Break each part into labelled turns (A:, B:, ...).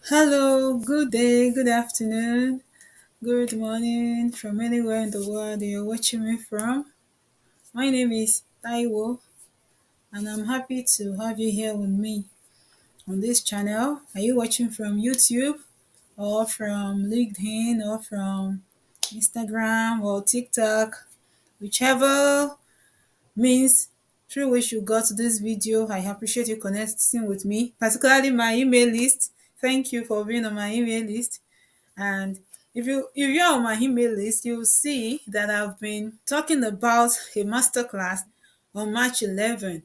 A: Hello, good day, good afternoon, good morning from anywhere in the world you're watching me from. My name is Taiwo, and I'm happy to have you here with me on this channel. Are you watching from YouTube or from LinkedIn or from Instagram or TikTok? Whichever means through which you got this video, I appreciate you connecting with me, particularly my email list. Thank you for being on my email list. And if you're on my email list, you'll see that I've been talking about a masterclass on March 11.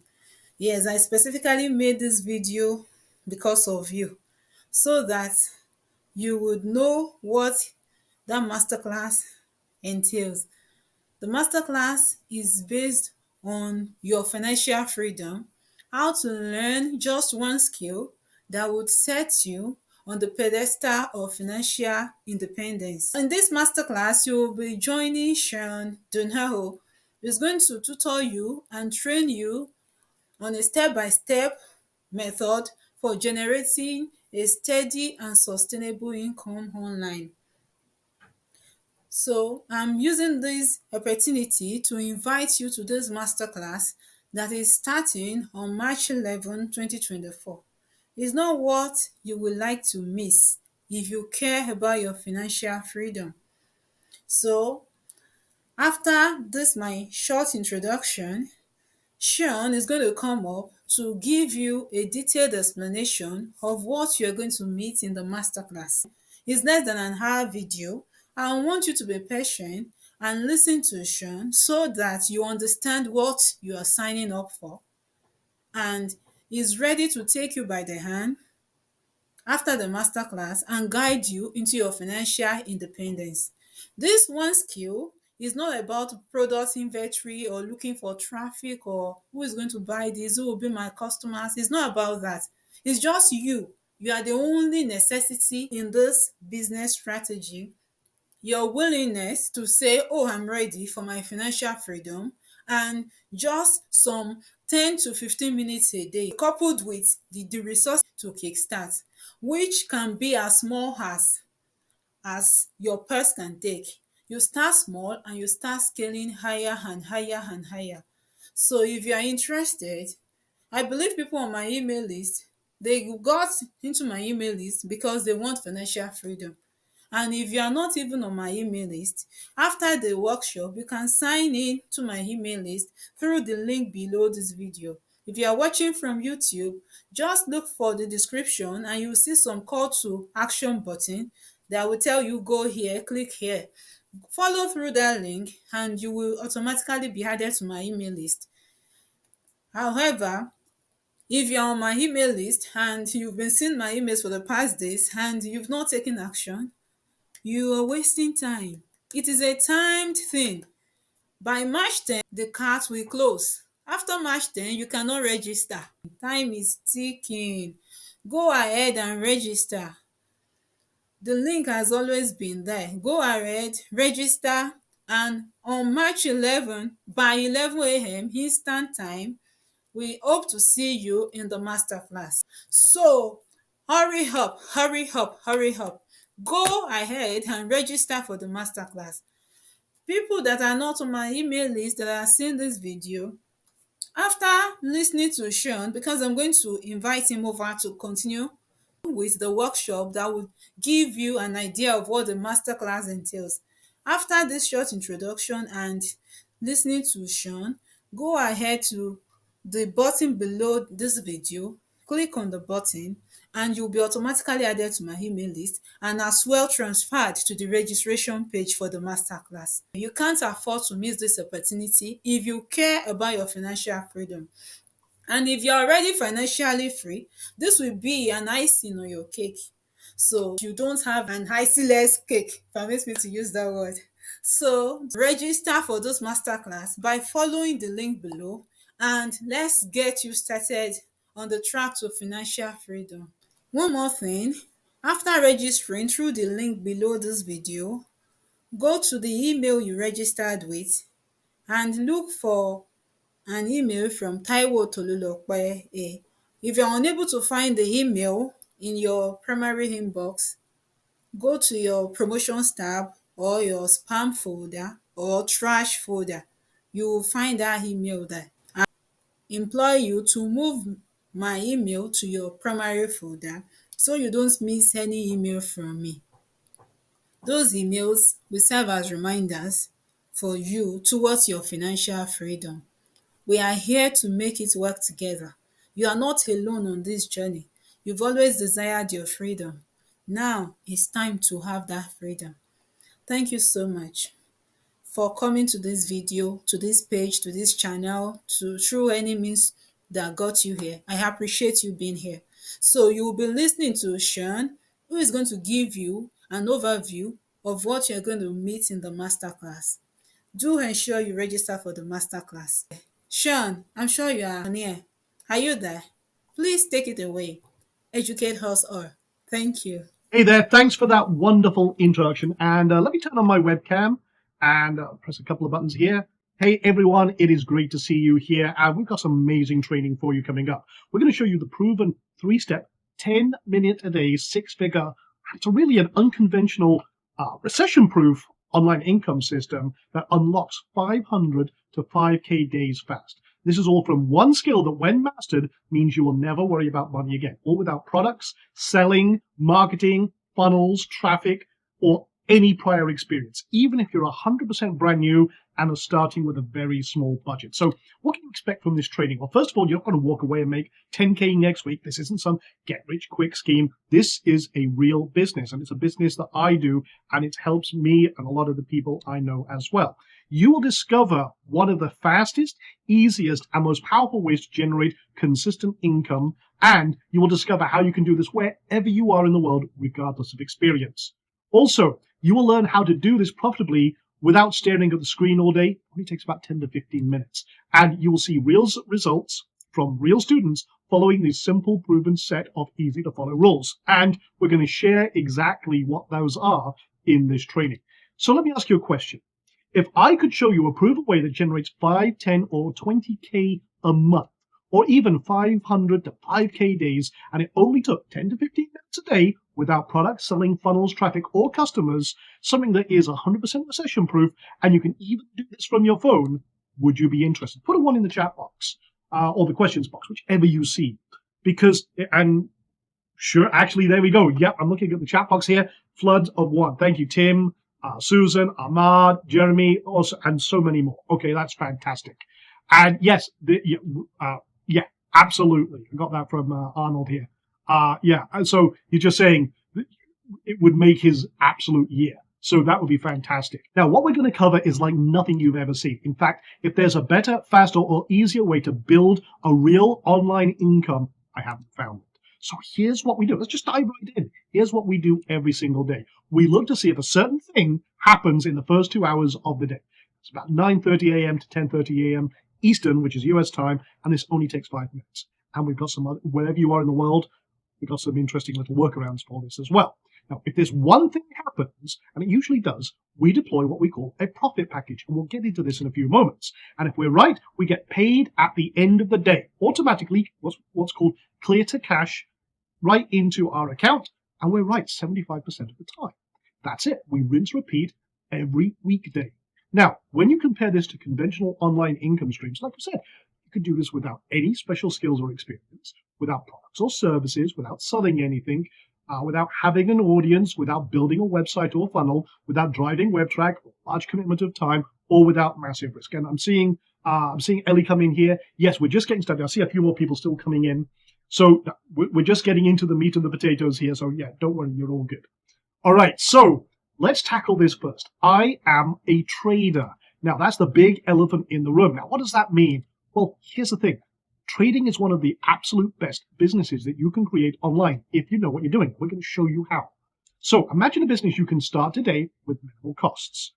A: Yes, I specifically made this video because of you, so that you would know what that masterclass entails. The masterclass is based on your financial freedom, how to learn just one skill that would set you on the pedestal of financial independence. In this masterclass, you will be joining Sharon Dunhaho, who is going to tutor you and train you on a step-by-step method for generating a steady and sustainable income online. So I'm using this opportunity to invite you to this masterclass that is starting on March 11, 2024. It's not what you would like to miss if you care about your financial freedom. So after this my short introduction, Sean is going to come up to give you a detailed explanation of what you're going to meet in the masterclass. It's less than an hour video. I want you to be patient and listen to Sean so that you understand what you are signing up for, and is ready to take you by the hand after the masterclass and guide you into your financial independence. This one skill is not about product inventory or looking for traffic or who is going to buy this, who will be my customers. It's not about that. It's just you. You are the only necessity in this business strategy. Your willingness to say, oh, I'm ready for my financial freedom, and just some 10 to 15 minutes a day coupled with the resource to kickstart, which can be as small as your purse can take. You start small and you start scaling higher and higher and higher. So if you are interested, I believe people on my email list, they got into my email list because they want financial freedom. And if you are not even on my email list, after the workshop, you can sign in to my email list through the link below this video. If you are watching from YouTube, just look for the description and you will see some call to action button that will tell you go here, click here. Follow through that link and you will automatically be added to my email list. However, if you're on my email list and you've been seeing my emails for the past days and you've not taken action, you are wasting time. It is a timed thing. By March 10, the cart will close. After March 10, you cannot register. Time is ticking. Go ahead and register. The link has always been there. Go ahead, register, and on March 11, by 11 a.m. Eastern Time, we hope to see you in the masterclass. So hurry up, hurry up, hurry up. Go ahead and register for the masterclass. People that are not on my email list that are seeing this video, after listening to Sean, because I'm going to invite him over to continue with the workshop that will give you an idea of what the masterclass entails. After this short introduction and listening to Sean, go ahead to the button below this video, click on the button, and you'll be automatically added to my email list and as well transferred to the registration page for the masterclass. You can't afford to miss this opportunity if you care about your financial freedom. And if you're already financially free, this will be an icing on your cake. So you don't have an icyless cake, permit me to use that word. So register for this masterclass by following the link below, and let's get you started on the track to financial freedom. One more thing, after registering through the link below this video, go to the email you registered with and look for an email from Taiwo Tolulope. If you're unable to find the email, in your primary inbox, go to your promotions tab or your spam folder or trash folder. You will find that email there. I implore you to move my email to your primary folder so you don't miss any email from me. Those emails will serve as reminders for you towards your financial freedom. We are here to make it work together. You are not alone on this journey. You've always desired your freedom. Now it's time to have that freedom. Thank you so much for coming to this video, to this page, to this channel, through any means that got you here. I appreciate you being here. So you will be listening to Sean, who is going to give you an overview of what you're going to meet in the masterclass. Do ensure you register for the masterclass. Sean, I'm sure you are near. Are you there? Please take it away. Educate us all. Thank you.
B: Hey there, thanks for that wonderful introduction. And let me turn on my webcam and press a couple of buttons here. Hey everyone, it is great to see you here. And we've got some amazing training for you coming up. We're going to show you the proven 3-step, 10-minute a day, 6-figure. It's really an unconventional, recession-proof online income system that unlocks 500 to 5K days fast. This is all from one skill that, when mastered, means you will never worry about money again. All without products, selling, marketing, funnels, traffic, or any prior experience, even if you're 100% brand new and are starting with a very small budget. So what can you expect from this training? Well, first of all, you're not going to walk away and make 10K next week. This isn't some get-rich-quick scheme. This is a real business, and it's a business that I do, and it helps me and a lot of the people I know as well. You will discover one of the fastest, easiest, and most powerful ways to generate consistent income, and you will discover how you can do this wherever you are in the world, regardless of experience. Also, you will learn how to do this profitably without staring at the screen all day. It only takes about 10 to 15 minutes. And you will see real results from real students following this simple, proven set of easy-to-follow rules. And we're going to share exactly what those are in this training. So let me ask you a question. If I could show you a proven way that generates 5, 10, or 20K a month, or even 500 to 5K days, and it only took 10 to 15 minutes a day without products, selling, funnels, traffic, or customers, something that is 100% recession-proof, and you can even do this from your phone, would you be interested? Put a 1 in the chat box, or the questions box, whichever you see. Because, and sure, actually, there we go. Yep, I'm looking at the chat box here. Floods of 1. Thank you, Tim, Susan, Ahmad, Jeremy, also, and so many more. Okay, that's fantastic. And yes, yeah, absolutely. I got that from Arnold here. Yeah, and so you're just saying it would make his absolute year. So that would be fantastic. Now, what we're going to cover is like nothing you've ever seen. In fact, if there's a better, faster, or easier way to build a real online income, I haven't found it. So here's what we do. Let's just dive right in. Here's what we do every single day. We look to see if a certain thing happens in the first 2 hours of the day. It's about 9:30 a.m. to 10:30 a.m. Eastern, which is US time, and this only takes 5 minutes. And we've got some other, wherever you are in the world, we've got some interesting little workarounds for this as well. Now, if this one thing happens, and it usually does, we deploy what we call a profit package, and we'll get into this in a few moments. And if we're right, we get paid at the end of the day, automatically, what's called clear to cash, right into our account, and we're right 75% of the time. That's it. We rinse, repeat every weekday. Now, when you compare this to conventional online income streams, like I said, you could do this without any special skills or experience, without products or services, without selling anything, without having an audience, without building a website or funnel, without driving web track, large commitment of time, or without massive risk. And I'm seeing Ellie come in here. Yes, we're just getting started. I see a few more people still coming in. So we're just getting into the meat and the potatoes here. So yeah, don't worry, you're all good. All right, so let's tackle this first. I am a trader. Now, that's the big elephant in the room. Now, what does that mean? Well, here's the thing. Trading is one of the absolute best businesses that you can create online if you know what you're doing. We're going to show you how. So imagine a business you can start today with minimal costs.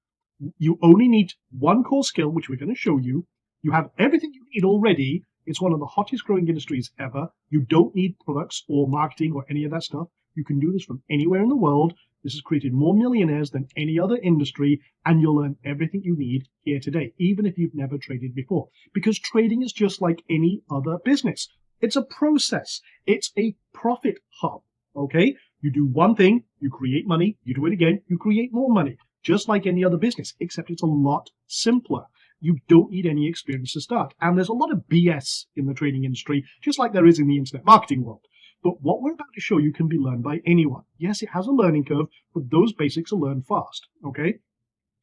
B: You only need one core skill, which we're going to show you. You have everything you need already. It's one of the hottest growing industries ever. You don't need products or marketing or any of that stuff. You can do this from anywhere in the world. This has created more millionaires than any other industry, and you'll learn everything you need here today, even if you've never traded before. Because trading is just like any other business. It's a process. It's a profit hub. Okay? You do one thing, you create money, you do it again, you create more money. Just like any other business, except it's a lot simpler. You don't need any experience to start. And there's a lot of BS in the trading industry, just like there is in the internet marketing world. But what we're about to show you can be learned by anyone. Yes, it has a learning curve, but those basics are learned fast. Okay?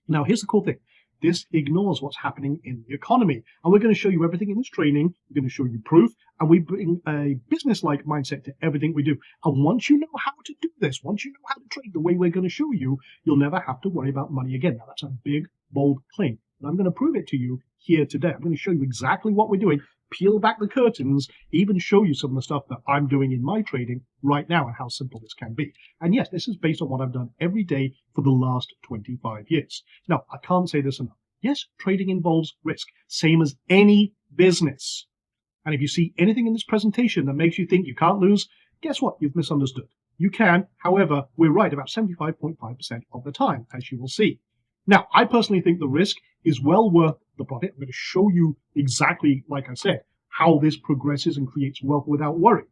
B: Now, here's the cool thing. This ignores what's happening in the economy. And we're going to show you everything in this training. We're going to show you proof. And we bring a business-like mindset to everything we do. And once you know how to do this, once you know how to trade the way we're going to show you, you'll never have to worry about money again. Now, that's a big, bold claim. And I'm going to prove it to you here today. I'm going to show you exactly what we're doing, peel back the curtains, even show you some of the stuff that I'm doing in my trading right now and how simple this can be. And yes, this is based on what I've done every day for the last 25 years. Now, I can't say this enough. Yes, trading involves risk, same as any business. And if you see anything in this presentation that makes you think you can't lose, guess what? You've misunderstood. You can, however, we're right about 75.5% of the time, as you will see. Now, I personally think the risk is well worth the profit. I'm going to show you exactly, like I said, how this progresses and creates wealth without worry.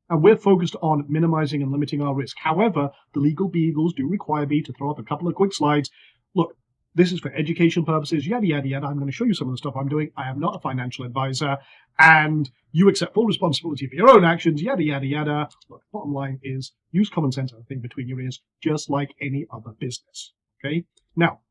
B: And we're focused on minimizing and limiting our risk. However, the legal beagles do require me to throw up a couple of quick slides. Look, this is for education purposes, yada, yada, yada. I'm going to show you some of the stuff I'm doing. I am not a financial advisor, and you accept full responsibility for your own actions, yada, yada, yada. Look, bottom line is use common sense, I think, between your ears, just like any other business. Okay? Now,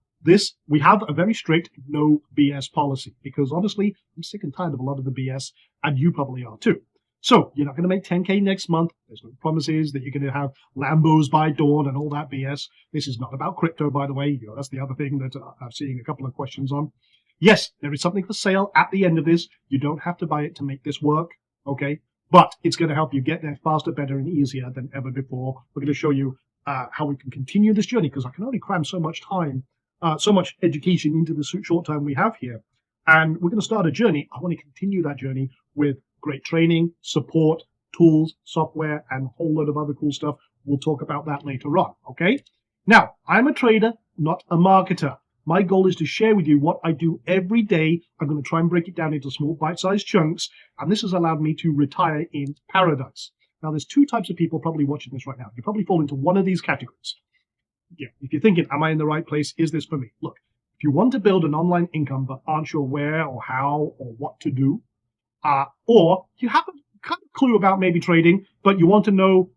B: we have a very strict no BS policy because honestly, I'm sick and tired of a lot of the BS, and you probably are too. So you're not going to make 10K next month. There's no promises that you're going to have Lambos by dawn and all that BS. This is not about crypto, by the way. That's the other thing that I'm seeing a couple of questions on. Yes, there is something for sale at the end of this. You don't have to buy it to make this work, okay? But it's going to help you get there faster, better, and easier than ever before. We're going to show you how we can continue this journey because I can only cram so much time, so much education into the short time we have here. And we're going to start a journey. I want to continue that journey with great training, support, tools, software, and a whole load of other cool stuff. We'll talk about that later on, okay? Now, I'm a trader, not a marketer. My goal is to share with you what I do every day. I'm going to try and break it down into small bite-sized chunks, and this has allowed me to retire in paradise. Now, there's two types of people probably watching this right now. You probably fall into one of these categories. Yeah, if you're thinking, am I in the right place? Is this for me? Look, if you want to build an online income but aren't sure where or how or what to do, or you have a kind of clue about maybe trading, but you want to know,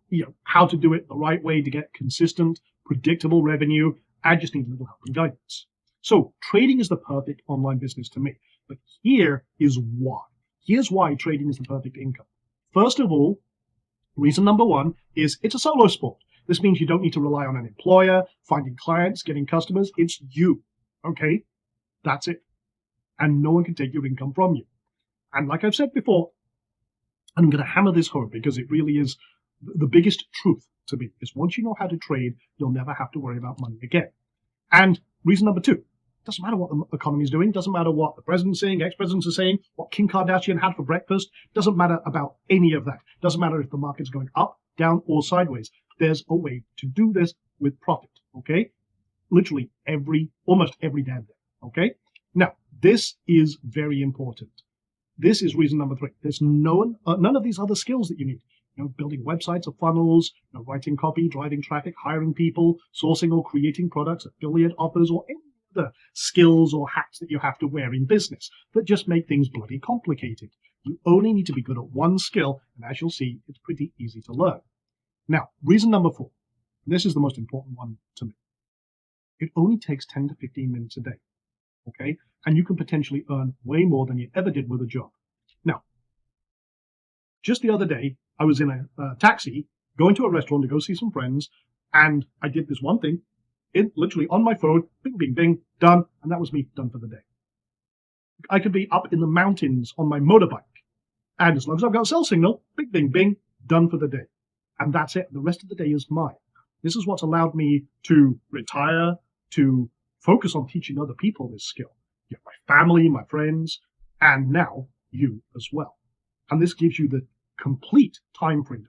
B: how to do it the right way to get consistent, predictable revenue, and just need a little help and guidance. So trading is the perfect online business to me. But here is why. Here's why trading is the perfect income. First of all, reason number one is it's a solo sport. This means you don't need to rely on an employer, finding clients, getting customers. It's you, okay? That's it. And no one can take your income from you. And like I've said before, I'm going to hammer this home because it really is the biggest truth to me, is once you know how to trade, you'll never have to worry about money again. And reason number two, doesn't matter what the economy is doing, doesn't matter what the president's saying, ex-presidents are saying, what Kim Kardashian had for breakfast, doesn't matter about any of that. Doesn't matter if the market's going up, down, or sideways. There's a way to do this with profit, okay? Literally almost every damn day, okay? Now, this is very important. This is reason number three. There's none of these other skills that you need. Building websites or funnels, writing copy, driving traffic, hiring people, sourcing or creating products, affiliate offers, or any other skills or hats that you have to wear in business that just make things bloody complicated. You only need to be good at one skill, and as you'll see, it's pretty easy to learn. Now, reason number four, and this is the most important one to me. It only takes 10 to 15 minutes a day, okay? And you can potentially earn way more than you ever did with a job. Now, just the other day, I was in a taxi going to a restaurant to go see some friends, and I did this one thing, literally on my phone, bing, bing, bing, done, and that was me done for the day. I could be up in the mountains on my motorbike, and as long as I've got a cell signal, bing, bing, bing, done for the day. And that's it. The rest of the day is mine. This is what's allowed me to retire, to focus on teaching other people this skill. My family, my friends, and now you as well. And this gives you the complete time freedom.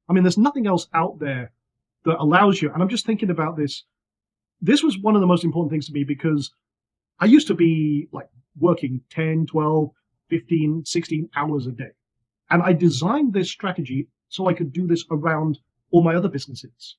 B: I mean, there's nothing else out there that allows you, and I'm just thinking about this. This was one of the most important things to me because I used to be like working 10, 12, 15, 16 hours a day. And I designed this strategy so I could do this around all my other businesses.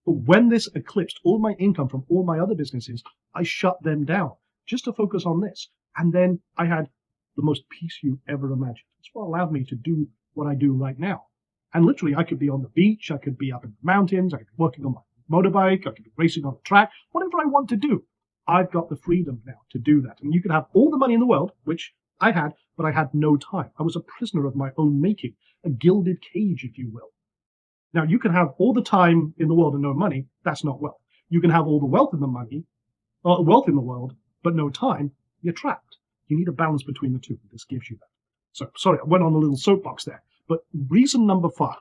B: But when this eclipsed all my income from all my other businesses, I shut them down just to focus on this. And then I had the most peace you ever imagined. It's what allowed me to do what I do right now. And literally, I could be on the beach, I could be up in the mountains, I could be working on my motorbike, I could be racing on a track, whatever I want to do. I've got the freedom now to do that. And you could have all the money in the world, which I had, but I had no time. I was a prisoner of my own making, a gilded cage, if you will. Now, you can have all the time in the world and no money. That's not wealth. You can have all the wealth in the money, wealth in the world, but no time. You're trapped. You need a balance between the two. This gives you that. So, sorry, I went on a little soapbox there. But reason number 5,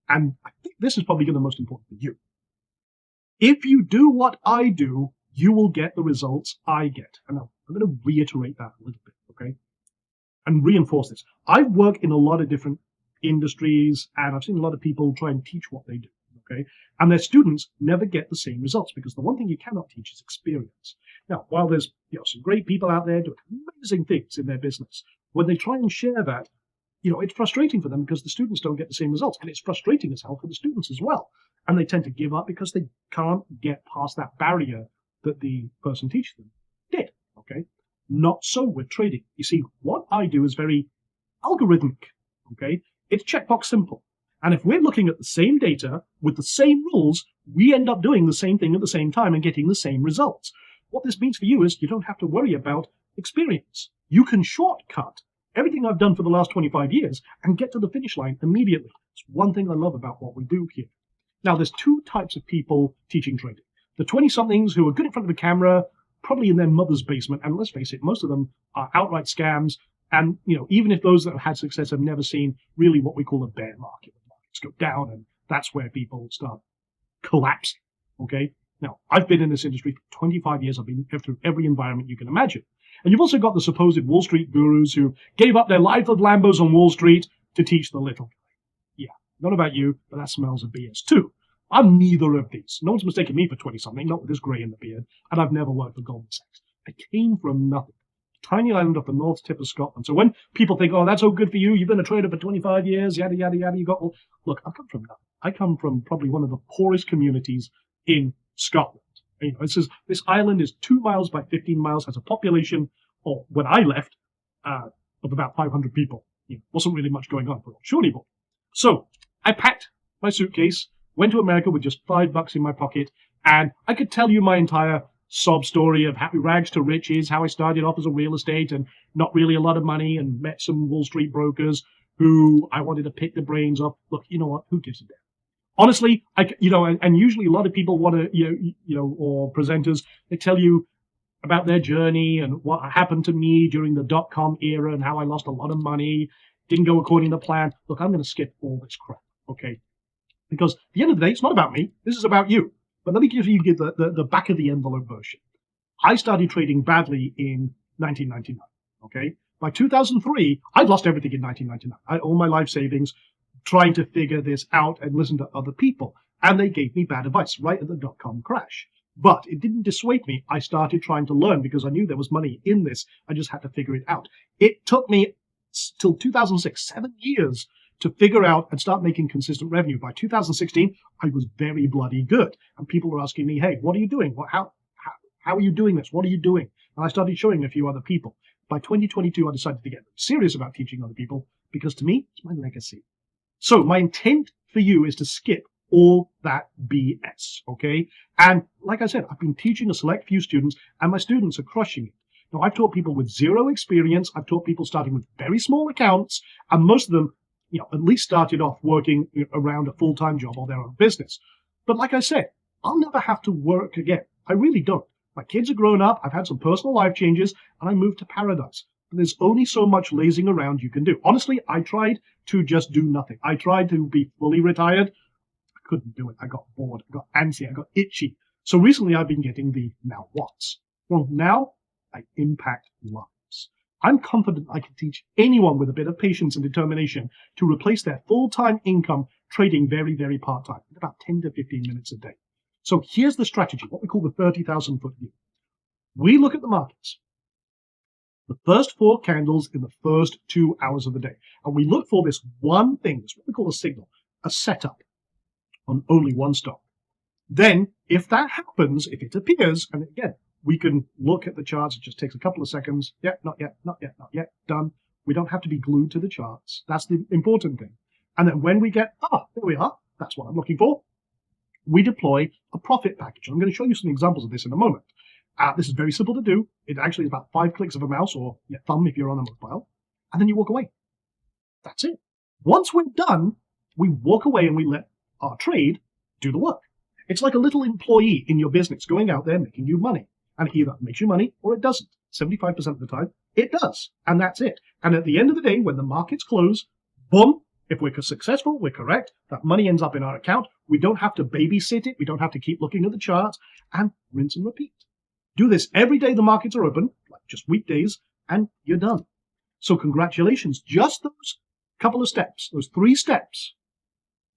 B: and I think this is probably the most important for you. If you do what I do, you will get the results I get. And I'm going to reiterate that a little bit, okay? And reinforce this. I've worked in a lot of different industries, and I've seen a lot of people try and teach what they do, okay? And their students never get the same results, because the one thing you cannot teach is experience. Now, while there's some great people out there doing amazing things in their business, when they try and share that, it's frustrating for them because the students don't get the same results. And it's frustrating as hell for the students as well. And they tend to give up because they can't get past that barrier that the person teaching them did, okay? Not so with trading. You see, what I do is very algorithmic, okay? It's checkbox simple. And if we're looking at the same data with the same rules, we end up doing the same thing at the same time and getting the same results. What this means for you is you don't have to worry about experience. You can shortcut everything I've done for the last 25 years and get to the finish line immediately. It's one thing I love about what we do here. Now, there's 2 types of people teaching trading. The 20-somethings who are good in front of the camera, probably in their mother's basement, and let's face it, most of them are outright scams. And, even if those that have had success have never seen really what we call a bear market. The markets go down, and that's where people start collapsing, okay? Now, I've been in this industry for 25 years. I've been through every environment you can imagine. And you've also got the supposed Wall Street gurus who gave up their life of Lambos on Wall Street to teach the little guy. Yeah, not about you, but that smells of BS too. I'm neither of these. No one's mistaken me for 20-something, not with this grey in the beard, and I've never worked for Goldman Sachs. I came from nothing. Tiny island off the north tip of Scotland. So when people think, oh, that's all good for you, you've been a trader for 25 years, yada, yada, yada, you got... Well, look, I come from nothing. I come from probably one of the poorest communities in Scotland. This island is 2 miles by 15 miles, has a population, or when I left, of about 500 people. Wasn't really much going on for offshore anymore. So I packed my suitcase, went to America with just $5 in my pocket, and I could tell you my entire sob story of happy rags to riches, how I started off as a real estate and not really a lot of money, and met some Wall Street brokers who I wanted to pick the brains of. Look, you know what? Who gives a damn? Honestly, and usually a lot of people want to, or presenters, they tell you about their journey and what happened to me during the dot-com era and how I lost a lot of money, didn't go according to plan. Look, I'm going to skip all this crap, okay? Because at the end of the day, it's not about me. This is about you. But let me give you the back of the envelope version. I started trading badly in 1999, okay? By 2003, I'd lost everything in 1999. I had all my life savings trying to figure this out and listen to other people. And they gave me bad advice right at the dot-com crash. But it didn't dissuade me. I started trying to learn because I knew there was money in this. I just had to figure it out. It took me till 2006, 7 years, to figure out and start making consistent revenue. By 2016, I was very bloody good. And people were asking me, hey, what are you doing? How are you doing this? What are you doing? And I started showing a few other people. By 2022, I decided to get serious about teaching other people because to me, it's my legacy. So my intent for you is to skip all that BS, okay? And like I said, I've been teaching a select few students, and my students are crushing it. Now, I've taught people with 0 experience. I've taught people starting with very small accounts, and most of them, at least started off working around a full-time job or their own business. But like I said, I'll never have to work again. I really don't. My kids are grown up. I've had some personal life changes, and I moved to paradise. But there's only so much lazing around you can do. Honestly, I tried to just do nothing. I tried to be fully retired. I couldn't do it. I got bored. I got antsy. I got itchy. So recently I've been getting the now what's. Well, now I impact lives. I'm confident I can teach anyone with a bit of patience and determination to replace their full-time income trading very, very part-time, about 10 to 15 minutes a day. So here's the strategy, what we call the 30,000-foot view. We look at the markets, the first 4 candles in the first 2 hours of the day, and we look for this one thing, this what we call a signal, a setup. on only one stock. Then, if that happens, if it appears, and again, we can look at the charts, it just takes a couple of seconds. Yeah, not yet, not yet, not yet, done. We don't have to be glued to the charts. That's the important thing. And then when we get, there we are, that's what I'm looking for, we deploy a profit package. I'm going to show you some examples of this in a moment. This is very simple to do. It actually is about 5 clicks of a mouse or your thumb if you're on a mobile, and then you walk away. That's it. Once we're done, we walk away and we let our trade do the work. It's like a little employee in your business going out there making you money. And it either makes you money or it doesn't. 75% of the time, it does. And that's it. And at the end of the day, when the markets close, boom, if we're successful, we're correct, that money ends up in our account. We don't have to babysit it. We don't have to keep looking at the charts, and rinse and repeat. Do this every day the markets are open, like just weekdays, and you're done. So congratulations. Just those couple of steps, those 3 steps,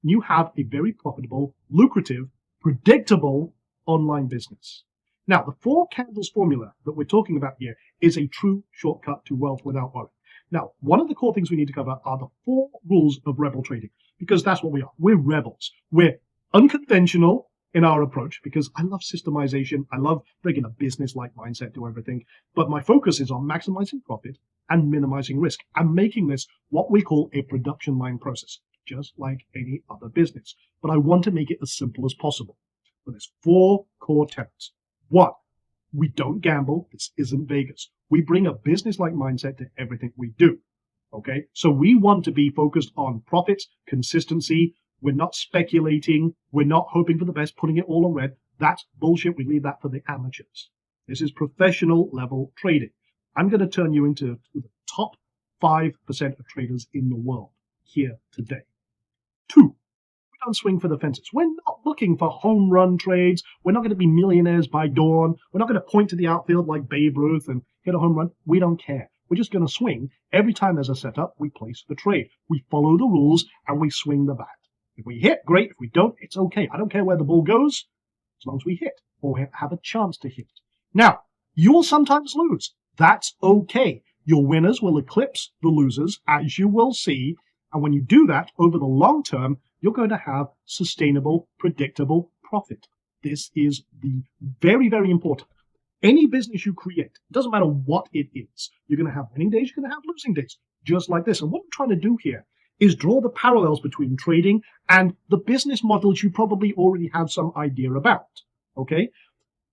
B: you have a very profitable, lucrative, predictable online business. Now, the 4 candles formula that we're talking about here is a true shortcut to wealth without worry. Now, one of the core things we need to cover are the 4 rules of rebel trading, because that's what we are. We're rebels. We're unconventional in our approach, because I love systemization. I love bringing a business-like mindset to everything. But my focus is on maximizing profit and minimizing risk. I'm making this what we call a production line process, just like any other business. But I want to make it as simple as possible. So there's 4 core tenets. 1, we don't gamble. This isn't Vegas. We bring a business-like mindset to everything we do. Okay? So we want to be focused on profits, consistency. We're not speculating. We're not hoping for the best, putting it all on red. That's bullshit. We leave that for the amateurs. This is professional level trading. I'm going to turn you into the top 5% of traders in the world here today. 2, we don't swing for the fences. We're not looking for home run trades. We're not going to be millionaires by dawn. We're not going to point to the outfield like Babe Ruth and hit a home run. We don't care. We're just going to swing. Every time there's a setup, we place the trade. We follow the rules and we swing the bat. If we hit, great. If we don't, it's okay. I don't care where the ball goes, as long as we hit or we have a chance to hit. Now, you will sometimes lose. That's okay. Your winners will eclipse the losers, as you will see. And when you do that over the long term, you're going to have sustainable, predictable profit. This is the very, very important. Any business you create, it doesn't matter what it is, you're going to have winning days, you're going to have losing days, just like this. And what I'm trying to do here is draw the parallels between trading and the business models you probably already have some idea about. Okay?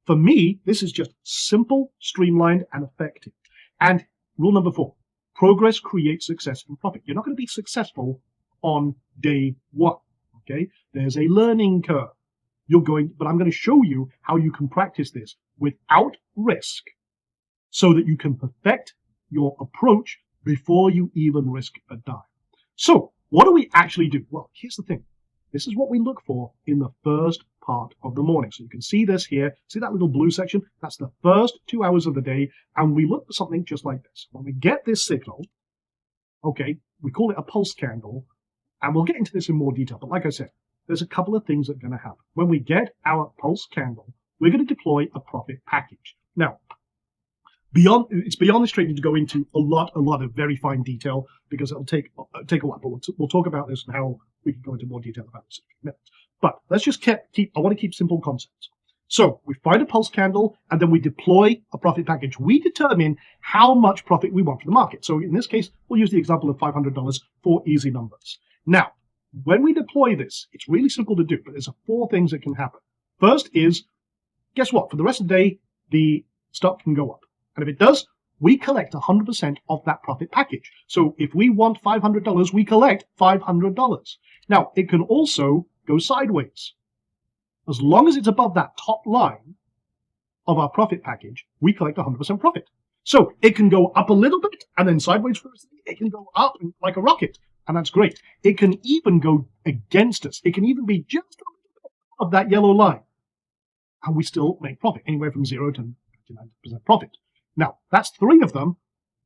B: For me, this is just simple, streamlined, and effective. And rule number 4, progress creates success and profit. You're not going to be successful on day 1. Okay? There's a learning curve. But I'm going to show you how you can practice this without risk so that you can perfect your approach before you even risk a dime. So, what do we actually do? Well, here's the thing. This is what we look for in the first part of the morning. So you can see this here. See that little blue section? That's the first 2 hours of the day. And we look for something just like this. When we get this signal, okay, we call it a pulse candle. And we'll get into this in more detail. But like I said, there's a couple of things that are going to happen. When we get our pulse candle, we're going to deploy a profit package. Now, it's beyond this training to go into a lot of very fine detail because it'll take a while. But we'll talk about this and how we can go into more detail about this in a few minutes. But let's just keep. I want to keep simple concepts. So we find a pulse candle and then we deploy a profit package. We determine how much profit we want from the market. So in this case, we'll use the example of $500 for easy numbers. Now, when we deploy this, it's really simple to do, but there's 4 things that can happen. First is, guess what? For the rest of the day, the stock can go up. And if it does, we collect 100% of that profit package. So if we want $500, we collect $500. Now, it can also go sideways. As long as it's above that top line of our profit package, we collect 100% profit. So it can go up a little bit and then sideways for us. It can go up like a rocket, and that's great. It can even go against us. It can even be just a little bit of that yellow line, and we still make profit, anywhere from 0 to 99% profit. Now, that's 3 of them,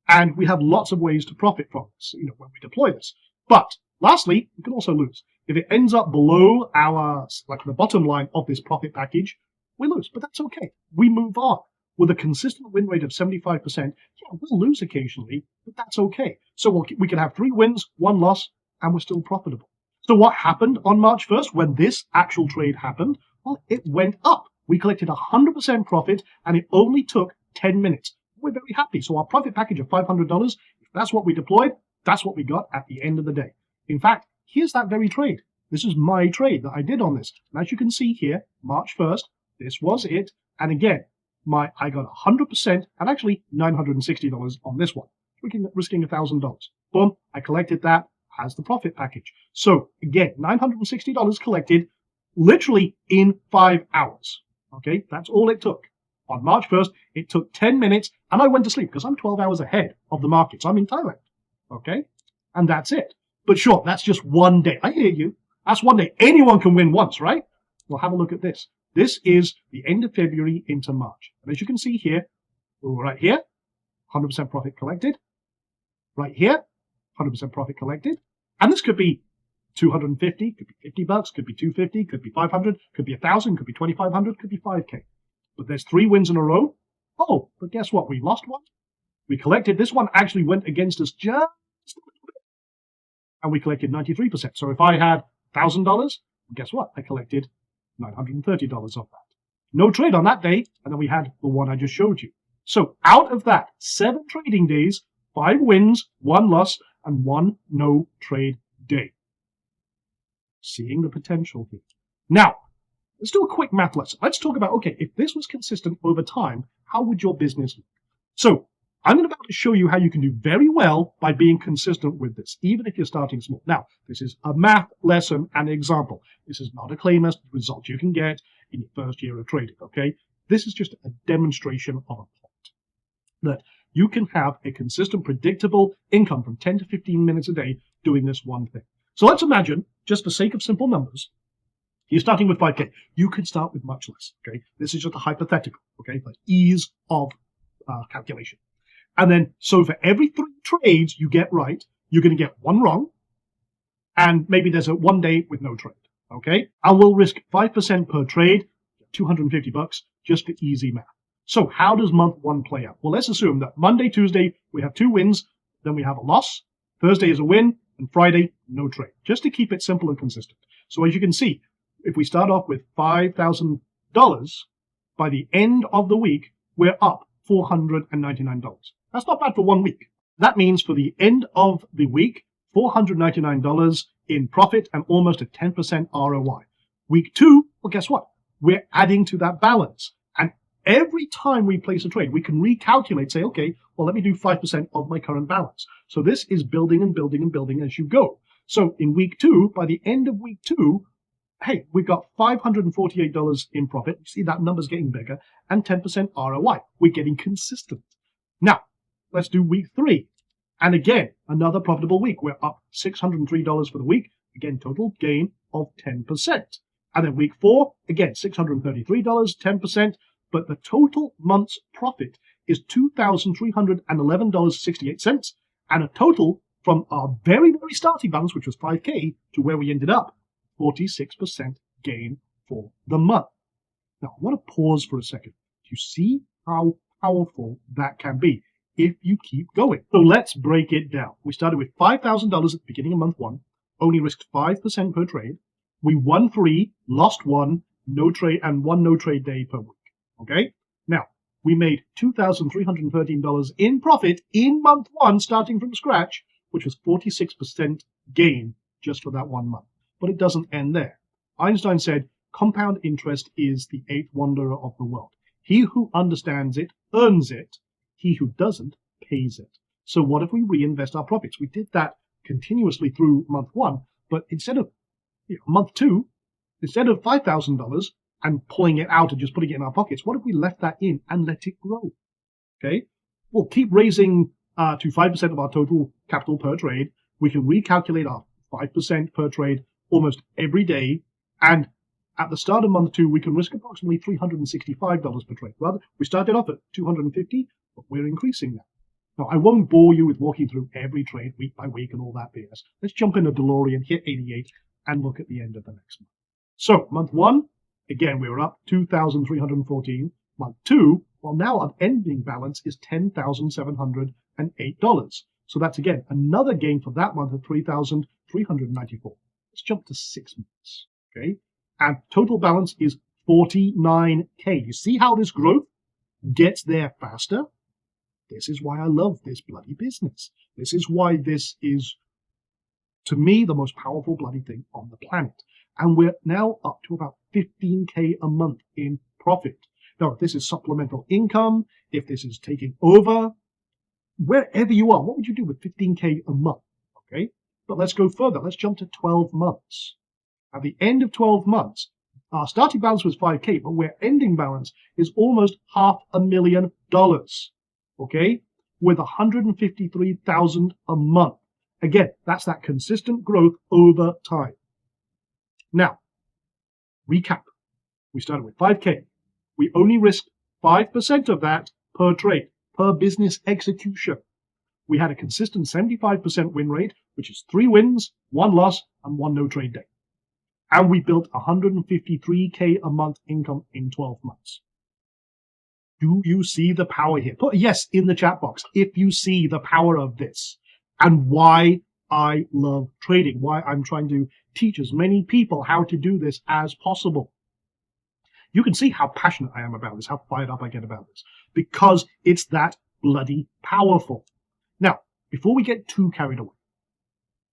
B: and we have lots of ways to profit from this, when we deploy this. But lastly, we can also lose. If it ends up below the bottom line of this profit package, we lose, but that's okay. We move on. With a consistent win rate of 75%, yeah, we'll lose occasionally, but that's okay. So we can have 3 wins, 1 loss, and we're still profitable. So what happened on March 1st when this actual trade happened? Well, it went up. We collected 100% profit, and it only took 10 minutes. We're very happy. So our profit package of $500, if that's what we deployed, that's what we got at the end of the day. In fact, here's that very trade. This is my trade that I did on this. And as you can see here, March 1st, this was it. And again, I got 100% and actually $960 on this one, risking $1,000. Boom, I collected that as the profit package. So again, $960 collected literally in 5 hours. Okay, that's all it took. On March 1st, it took 10 minutes, and I went to sleep because I'm 12 hours ahead of the markets. I'm in Thailand. Okay, and that's it. But sure, that's just one day. I hear you. That's one day. Anyone can win once, right? Well, have a look at this. This is the end of February into March. And as you can see here, right here, 100% profit collected. Right here, 100% profit collected. And this could be 250, could be $50, could be 250, could be 500, could be 1,000, could be 2,500, could be 5K. But there's 3 wins in a row. Oh, but guess what? We lost one. We collected. This one actually went against us just a little bit. And we collected 93%. So if I had $1,000, guess what? I collected $930 of that. No trade on that day, and then we had the one I just showed you. So out of that, 7 trading days, 5 wins, 1 loss, and 1 no trade day. Seeing the potential here. Now, let's do a quick math lesson. Let's talk about, okay, if this was consistent over time, how would your business look? So I'm about to show you how you can do very well by being consistent with this, even if you're starting small. Now, this is a math lesson and example. This is not a claim as to the results you can get in your first year of trading, okay? This is just a demonstration of a point that you can have a consistent, predictable income from 10 to 15 minutes a day doing this one thing. So let's imagine, just for sake of simple numbers, you're starting with 5K. You could start with much less, okay? This is just a hypothetical, okay, for ease of calculation. And then, so for every 3 trades you get right, you're going to get 1 wrong, and maybe there's a 1 day with no trade, okay? And we'll risk 5% per trade, $250, just for easy math. So how does month 1 play out? Well, let's assume that Monday, Tuesday, we have 2 wins, then we have a loss, Thursday is a win, and Friday, no trade, just to keep it simple and consistent. So as you can see, if we start off with $5,000, by the end of the week, we're up $499. That's not bad for 1 week. That means for the end of the week, $499 in profit and almost a 10% ROI. Week 2, well, guess what? We're adding to that balance. And every time we place a trade, we can recalculate, say, okay, well, let me do 5% of my current balance. So this is building and building and building as you go. So in week 2, by the end of week 2, hey, we've got $548 in profit. You see that number's getting bigger, and 10% ROI. We're getting consistent. Now, let's do week 3. And again, another profitable week. We're up $603 for the week. Again, total gain of 10%. And then week 4, again, $633, 10%. But the total month's profit is $2,311.68. And a total from our very, very starting balance, which was 5K, to where we ended up, 46% gain for the month. Now, I want to pause for a second. Do you see how powerful that can be if you keep going? So let's break it down. We started with $5,000 at the beginning of month 1, only risked 5% per trade. We won 3, lost 1, no trade, and 1 no trade day per week. Okay? Now, we made $2,313 in profit in month 1, starting from scratch, which was 46% gain just for that 1 month. But it doesn't end there. Einstein said, compound interest is the 8th wonder of the world. He who understands it earns it. He who doesn't pays it. So what if we reinvest our profits? We did that continuously through month 1, but instead of month 2, instead of $5,000 and pulling it out and just putting it in our pockets, what if we left that in and let it grow? Okay, we'll keep raising to 5% of our total capital per trade. We can recalculate our 5% per trade almost every day, and at the start of month 2, we can risk approximately $365 per trade. Rather, we started off at $250, but we're increasing that. Now, I won't bore you with walking through every trade week by week and all that BS. Let's jump in a DeLorean, hit 88, and look at the end of the next month. So, month 1, again, we were up $2,314. Month 2, well, now our ending balance is $10,708. So that's, again, another gain for that month of $3,394. Let's Let's jump to 6 months, okay? And total balance is 49K. You see how this growth gets there faster? This is why I love this bloody business. This is why this is, to me, the most powerful bloody thing on the planet. And we're now up to about 15K a month in profit. Now, if this is supplemental income, if this is taking over, wherever you are, what would you do with 15K a month? Okay, but let's go further. Let's jump to 12 months. At the end of 12 months, our starting balance was 5K, but our ending balance is almost $500,000. Okay, with 153,000 a month. Again, that's that consistent growth over time. Now, recap. We started with 5K. We only risked 5% of that per trade, per business execution. We had a consistent 75% win rate, which is 3 wins, 1 loss, and 1 no trade day. And we built 153K a month income in 12 months. Do you see the power here? Put a yes in the chat box if you see the power of this and why I love trading, why I'm trying to teach as many people how to do this as possible. You can see how passionate I am about this, how fired up I get about this, because it's that bloody powerful. Now, before we get too carried away,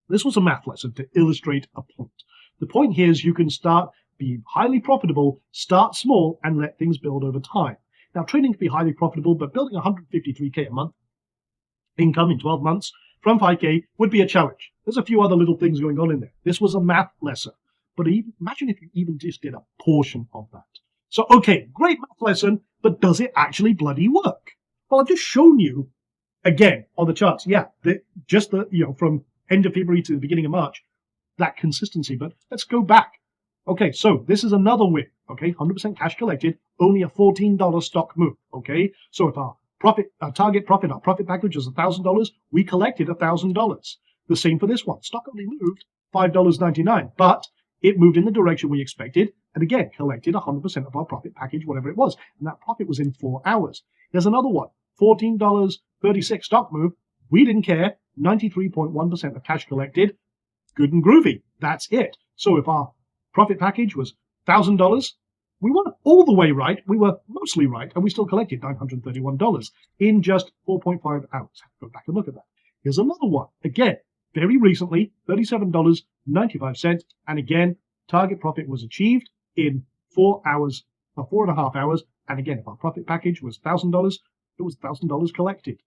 B: this was a math lesson to illustrate a point. The point here is you can start being highly profitable, start small, and let things build over time. Now, trading can be highly profitable, but building 153K a month income in 12 months from 5K would be a challenge. There's a few other little things going on in there. This was a math lesson, but imagine if you even just did a portion of that. So, okay, great math lesson, but does it actually bloody work? Well, I've just shown you, again, on the charts, from end of February to the beginning of March, that consistency. But let's go back. Okay, so this is another win. Okay, 100% cash collected, only a $14 stock move. Okay, so if our target profit, our profit package was $1,000, we collected $1,000. The same for this one. Stock only moved $5.99, but it moved in the direction we expected, and again, collected 100% of our profit package, whatever it was, and that profit was in 4 hours. Here's another one, $14.36 stock move. We didn't care, 93.1% of cash collected, good and groovy. That's it. So if our profit package was $1,000, we weren't all the way right. We were mostly right, and we still collected $931 in just 4.5 hours. Go back and look at that. Here's another one. Again, very recently, $37.95, and again, target profit was achieved in 4 hours, or 4.5 hours, and again, if our profit package was $1,000, it was $1,000 collected.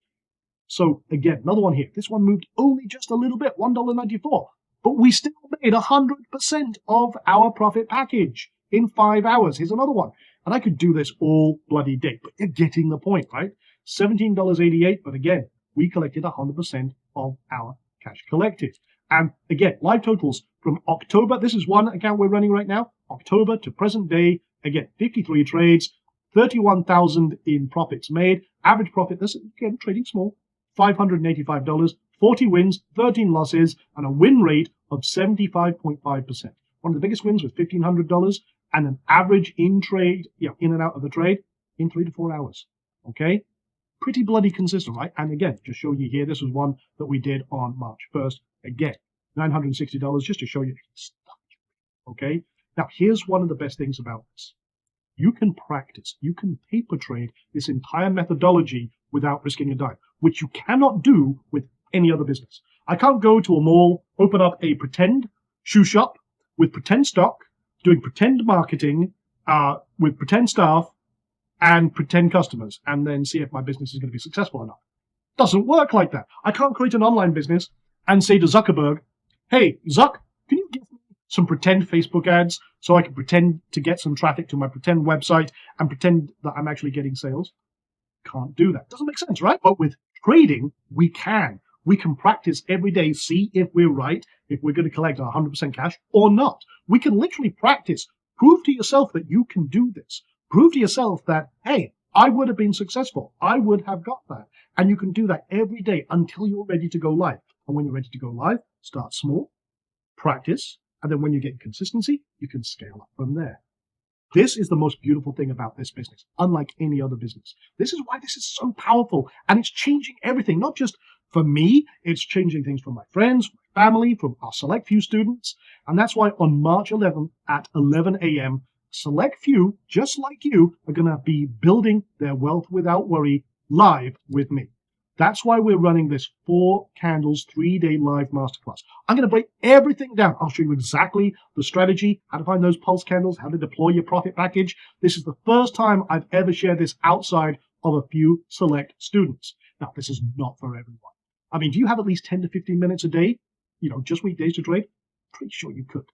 B: So again, another one here. This one moved only just a little bit, $1.94, but we still made 100% of our profit package in 5 hours. Here's another one. And I could do this all bloody day, but you're getting the point, right? $17.88, but again, we collected 100% of our cash collected. And again, live totals from October. This is one account we're running right now. October to present day. Again, 53 trades, 31,000 in profits made. Average profit, this again, trading small, $585, 40 wins, 13 losses, and a win rate of 75.5%. One of the biggest wins was $1,500, and an average in trade, in and out of the trade, in 3 to 4 hours. Okay? Pretty bloody consistent, right? And again, just showing you here, this was one that we did on March 1st. Again, $960 just to show you stuff. Okay? Now, here's one of the best things about this. You can practice, you can paper trade this entire methodology without risking a dime, which you cannot do with any other business. I can't go to a mall, open up a pretend shoe shop with pretend stock, doing pretend marketing with pretend staff and pretend customers, and then see if my business is going to be successful or not. Doesn't work like that. I can't create an online business and say to Zuckerberg, hey, Zuck, can you give me some pretend Facebook ads so I can pretend to get some traffic to my pretend website and pretend that I'm actually getting sales? Can't do that. Doesn't make sense, right? But with trading, we can. We can practice every day, see if we're right, if we're going to collect our 100% cash or not. We can literally practice. Prove to yourself that you can do this. Prove to yourself that, hey, I would have been successful. I would have got that. And you can do that every day until you're ready to go live. And when you're ready to go live, start small, practice, and then when you get consistency, you can scale up from there. This is the most beautiful thing about this business, unlike any other business. This is why this is so powerful, and it's changing everything, not just for me, it's changing things for my friends, my family, from our select few students. And that's why on March 11th at 11 a.m., select few, just like you, are going to be building their wealth without worry live with me. That's why we're running this 4 candles 3-day live masterclass. I'm going to break everything down. I'll show you exactly the strategy, how to find those pulse candles, how to deploy your profit package. This is the first time I've ever shared this outside of a few select students. Now, this is not for everyone. I mean, do you have at least 10 to 15 minutes a day, just weekdays to trade? Pretty sure you could.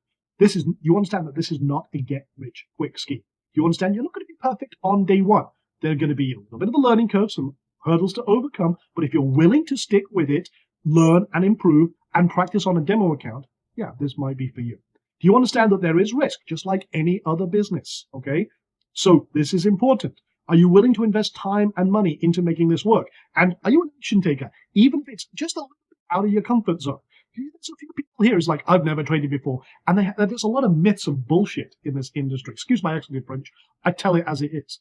B: You understand that this is not a get-rich-quick scheme. You understand you're not going to be perfect on day one. There are going to be a little bit of a learning curve, some hurdles to overcome, but if you're willing to stick with it, learn and improve, and practice on a demo account, yeah, this might be for you. Do you understand that there is risk, just like any other business, okay? So this is important. Are you willing to invest time and money into making this work? And are you an action taker, even if it's just a little bit out of your comfort zone? There's a few people here who's like, I've never traded before. And there's a lot of myths and bullshit in this industry. Excuse my accent in French. I tell it as it is.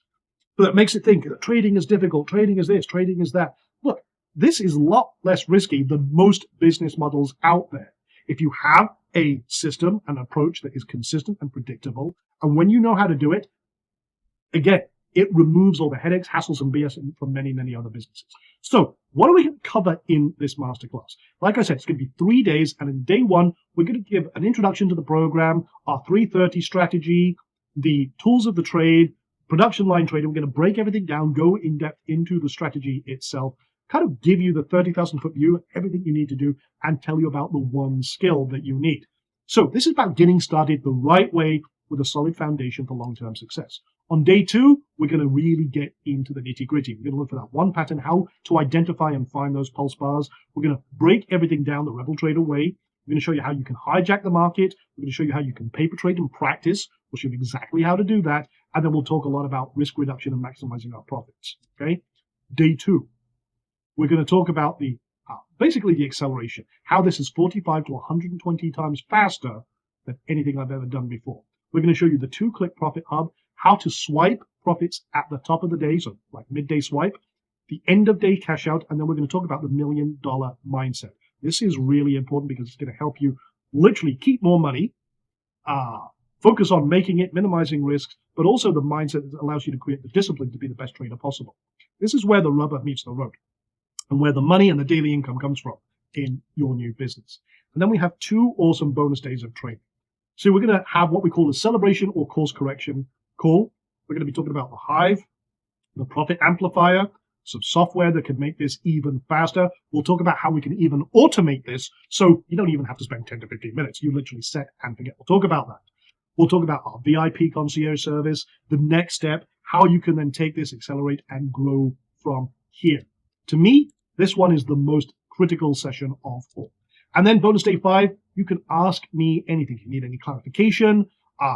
B: But it makes it think that trading is difficult, trading is this, trading is that. Look, this is a lot less risky than most business models out there. If you have a system, an approach that is consistent and predictable, and when you know how to do it, again, it removes all the headaches, hassles, and BS from many, many other businesses. So what are we going to cover in this masterclass? Like I said, it's going to be 3 days, and in day one, we're going to give an introduction to the program, our 330 strategy, the tools of the trade, production line trading. We're going to break everything down, go in depth into the strategy itself, kind of give you the 30,000-foot view, everything you need to do, and tell you about the one skill that you need. So this is about getting started the right way with a solid foundation for long-term success. On day 2, we're going to really get into the nitty-gritty. We're going to look for that one pattern, how to identify and find those pulse bars. We're going to break everything down the Rebel Trader way. We're going to show you how you can hijack the market. We're going to show you how you can paper trade and practice. We'll show you exactly how to do that. And then we'll talk a lot about risk reduction and maximizing our profits. Okay. Day 2, we're going to talk about basically the acceleration, how this is 45 to 120 times faster than anything I've ever done before. We're going to show you the 2-click profit hub, how to swipe profits at the top of the day, so like midday swipe, the end of day cash out, and then we're going to talk about the $1 million mindset. This is really important because it's going to help you literally keep more money, focus on making it, minimizing risks, but also the mindset that allows you to create the discipline to be the best trader possible. This is where the rubber meets the road and where the money and the daily income comes from in your new business. And then we have 2 awesome bonus days of training. So we're going to have what we call a celebration or course correction call. We're going to be talking about the Hive, the Profit Amplifier, some software that can make this even faster. We'll talk about how we can even automate this so you don't even have to spend 10 to 15 minutes. You literally set and forget. We'll talk about that. We'll talk about our VIP concierge service, the next step, how you can then take this, accelerate, and grow from here. To me, this one is the most critical session of all. And then bonus day 5, you can ask me anything. If you need any clarification,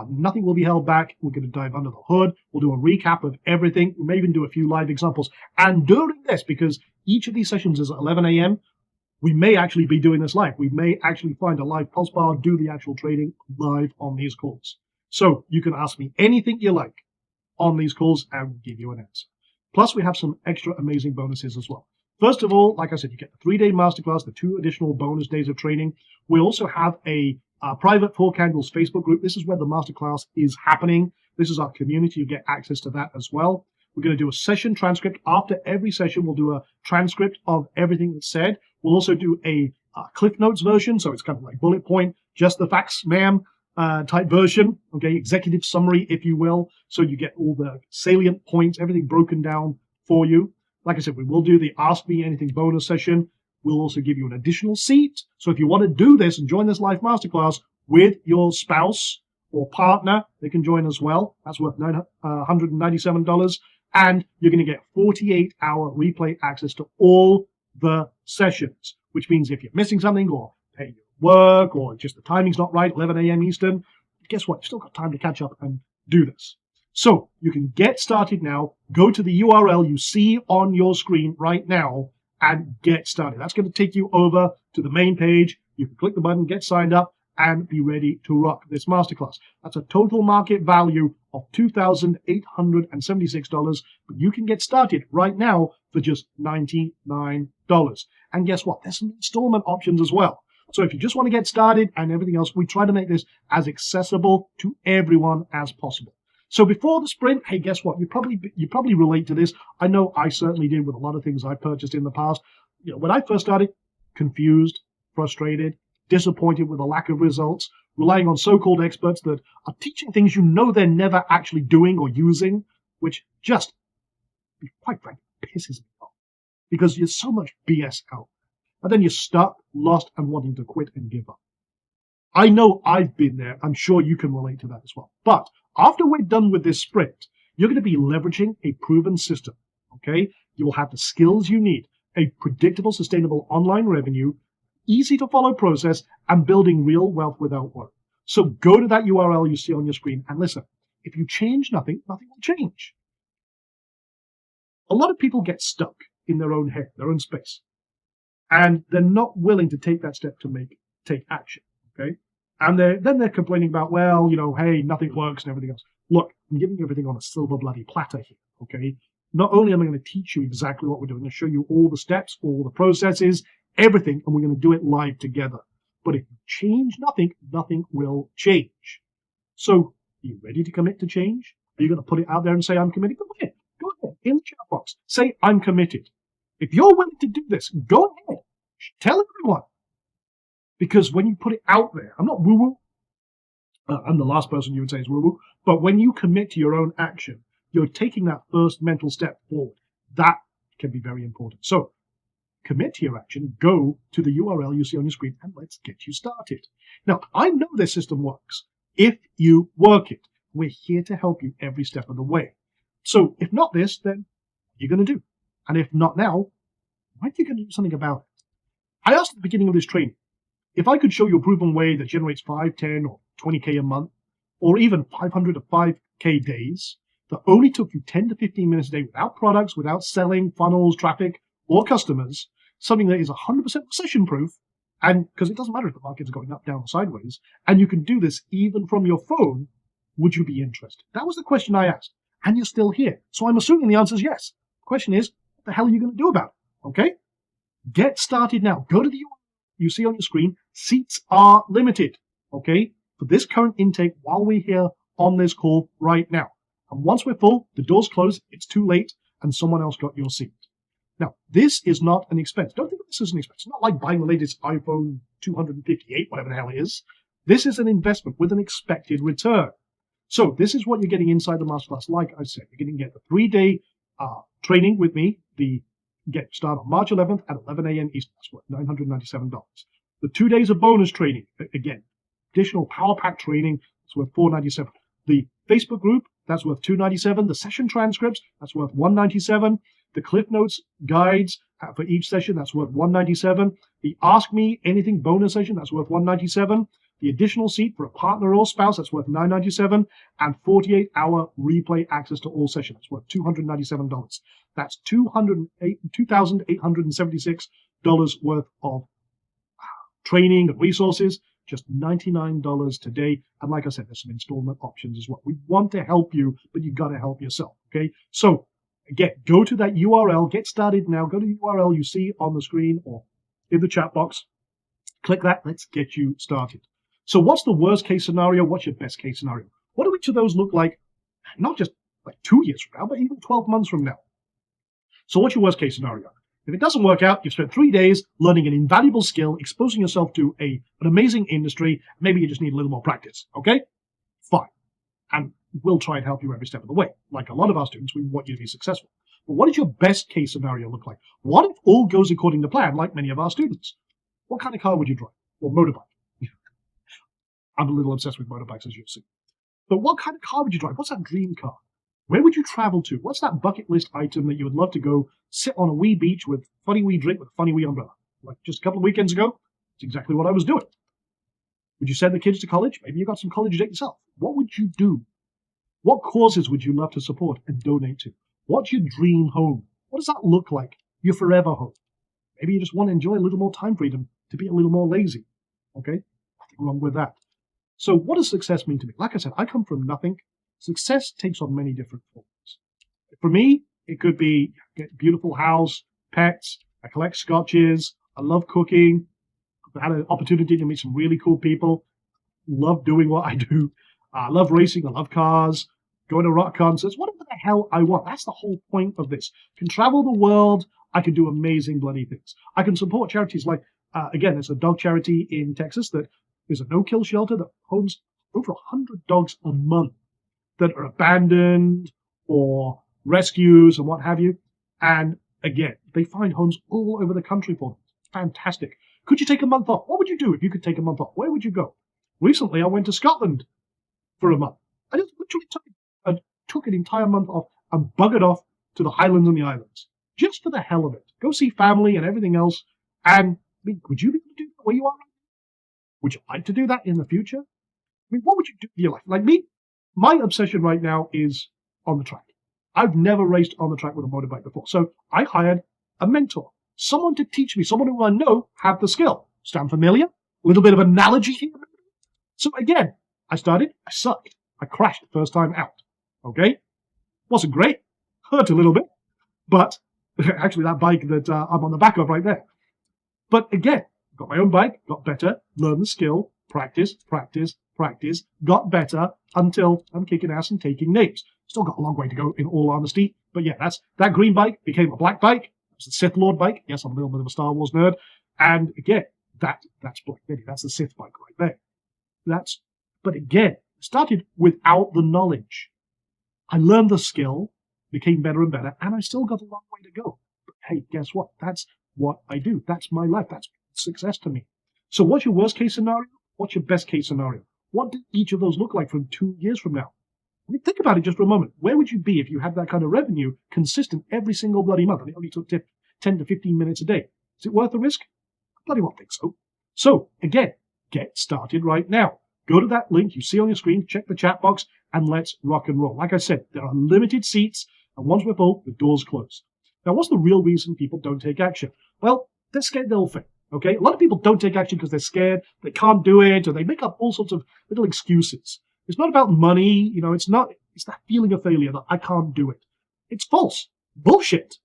B: nothing will be held back. We're going to dive under the hood. We'll do a recap of everything. We may even do a few live examples. And during this, because each of these sessions is at 11 a.m., we may actually be doing this live. We may actually find a live pulse bar, do the actual trading live on these calls. So you can ask me anything you like on these calls and we'll give you an answer. Plus, we have some extra amazing bonuses as well. First of all, like I said, you get the 3-day masterclass, the 2 additional bonus days of training. We also have a private 4 Candles Facebook group. This is where the masterclass is happening. This is our community. You get access to that as well. We're going to do a session transcript. After every session, we'll do a transcript of everything that's said. We'll also do a Cliff Notes version. So it's kind of like bullet point, just the facts, ma'am, type version. Okay, executive summary, if you will. So you get all the salient points, everything broken down for you. Like I said, we will do the Ask Me Anything bonus session. We'll also give you an additional seat. So if you want to do this and join this live masterclass with your spouse or partner, they can join as well. That's worth $197. And you're going to get 48-hour replay access to all the sessions, which means if you're missing something or hey, you work or just the timing's not right, 11 a.m. Eastern, guess what? You've still got time to catch up and do this. So you can get started now. Go to the URL you see on your screen right now and get started. That's going to take you over to the main page. You can click the button, get signed up, and be ready to rock this masterclass. That's a total market value of $2,876, but you can get started right now for just $99. And guess what? There's some installment options as well. So if you just want to get started and everything else, we try to make this as accessible to everyone as possible. So before the sprint, hey, guess what? You probably relate to this. I know I certainly did with a lot of things I purchased in the past. When I first started, confused, frustrated, disappointed with the lack of results, relying on so-called experts that are teaching things you know they're never actually doing or using, which just, quite frankly, pisses me off because there's so much BS out. And then you're stuck, lost, and wanting to quit and give up. I know I've been there. I'm sure you can relate to that as well. But after we're done with this sprint, you're going to be leveraging a proven system. Okay? You will have the skills you need, a predictable, sustainable online revenue, easy to follow process, and building real wealth without work. So go to that URL you see on your screen and listen. If you change nothing, nothing will change. A lot of people get stuck in their own head, their own space, and they're not willing to take that step to take action. Okay? And then they're complaining about, well, hey, nothing works and everything else. Look, I'm giving you everything on a silver bloody platter here. Okay? Not only am I going to teach you exactly what we're doing, I'm going to show you all the steps, all the processes, everything, and we're going to do it live together. But if you change nothing, nothing will change. So, are you ready to commit to change? Are you going to put it out there and say, I'm committed? Go ahead. Go ahead. In the chat box, say, I'm committed. If you're willing to do this, go ahead. Tell everyone. Because when you put it out there, I'm not woo-woo. I'm the last person you would say is woo-woo. But when you commit to your own action, you're taking that first mental step forward. That can be very important. So commit to your action, go to the URL you see on your screen, and let's get you started. Now, I know this system works if you work it. We're here to help you every step of the way. So if not this, then what are you going to do? And if not now, when are you going to do something about it? I asked at the beginning of this training, if I could show you a proven way that generates 5, 10, or 20K a month, or even 500 to 5K days, that only took you 10 to 15 minutes a day without products, without selling, funnels, traffic, or customers, something that is 100% recession-proof, and because it doesn't matter if the market's going up, down, or sideways, and you can do this even from your phone, would you be interested? That was the question I asked, and you're still here. So I'm assuming the answer is yes. The question is, what the hell are you going to do about it? Okay? Get started now. Go to the URL you see on your screen. Seats are limited, okay, for this current intake while we're here on this call right now. And once we're full, the doors close, it's too late, and someone else got your seat. Now, this is not an expense. Don't think of this as an expense. It's not like buying the latest iPhone 258, whatever the hell it is. This is an investment with an expected return. So this is what you're getting inside the masterclass. Like I said, you're going to get the 3-day training with me, get started on March 11th at 11 a.m. Eastern. That's worth $997. The 2 days of bonus training, again, additional power pack training, that's worth $497. The Facebook group, that's worth $297. The session transcripts, that's worth $197. The Cliff Notes guides for each session, that's worth $197. The Ask Me Anything bonus session, that's worth $197. The additional seat for a partner or spouse, that's worth $997. And 48-hour replay access to all sessions, that's worth $297. That's $2,876 worth of training and resources, just $99 today. And like I said, there's some installment options as well. We want to help you, but you've got to help yourself, okay? So again, go to that URL, get started now. Go to the URL you see on the screen or in the chat box. Click that. Let's get you started. So what's the worst case scenario? What's your best case scenario? What do each of those look like? Not just like 2 years from now, but even 12 months from now. So what's your worst case scenario? If it doesn't work out, you've spent 3 days learning an invaluable skill, exposing yourself to an amazing industry. Maybe you just need a little more practice. Okay? Fine. And we'll try and help you every step of the way. Like a lot of our students, we want you to be successful. But what does your best case scenario look like? What if all goes according to plan, like many of our students? What kind of car would you drive? Or motorbike? I'm a little obsessed with motorbikes, as you'll see. But what kind of car would you drive? What's that dream car? Where would you travel to? What's that bucket list item that you would love to go sit on a wee beach with funny wee drink with a funny wee umbrella? Like just a couple of weekends ago, it's exactly what I was doing. Would you send the kids to college? Maybe you got some college debt yourself. What would you do? What causes would you love to support and donate to? What's your dream home? What does that look like? Your forever home. Maybe you just want to enjoy a little more time freedom to be a little more lazy. Okay? Nothing wrong with that. So what does success mean to me? Like I said, I come from nothing. Success takes on many different forms. For me, it could be get a beautiful house, pets, I collect scotches, I love cooking, I've had an opportunity to meet some really cool people. Love doing what I do. I love racing. I love cars. Going to rock concerts. Whatever the hell I want. That's the whole point of this. I can travel the world. I can do amazing bloody things. I can support charities like, again, there's a dog charity in Texas that is a no-kill shelter that homes over 100 dogs a month that are abandoned or rescues and what have you. And again, they find homes all over the country for them. It's fantastic. Could you take a month off? What would you do if you could take a month off? Where would you go? Recently, I went to Scotland for a month. I just literally took an entire month off and buggered off to the Highlands and the Islands, just for the hell of it. Go see family and everything else. And I mean, would you be able to do that where you are right now? Would you like to do that in the future? I mean, what would you do with your life? Like me, my obsession right now is on the track. I've never raced on the track with a motorbike before. So I hired a mentor, someone to teach me, someone who I know have the skill. Sound familiar? A little bit of analogy here. So again, I sucked. I crashed the first time out. Okay? Wasn't great. Hurt a little bit. But actually that bike that I'm on the back of right there. But again, got my own bike, got better, learned the skill, practice, got better until I'm kicking ass and taking names. Still got a long way to go in all honesty. But yeah, that green bike became a black bike. It's the Sith Lord bike. Yes, I'm a little bit of a Star Wars nerd. And again, that's Black Betty. That's the Sith bike right there. But again, started without the knowledge. I learned the skill, became better and better, and I still got a long way to go. But hey, guess what? That's what I do. That's my life. That's success to me. So what's your worst case scenario? What's your best case scenario? What did each of those look like from 2 years from now? I mean, think about it just for a moment. Where would you be if you had that kind of revenue consistent every single bloody month and it only took 10 to 15 minutes a day? Is it worth the risk? I bloody well think so. So again, get started right now. Go to that link you see on your screen, check the chat box, and let's rock and roll. Like I said, there are limited seats, and once we're full, the doors close. Now, what's the real reason people don't take action? Well, they're scared they'll fail. Okay, a lot of people don't take action because they're scared, they can't do it, or they make up all sorts of little excuses. It's not about money, it's that feeling of failure that I can't do it. It's false. Bullshit.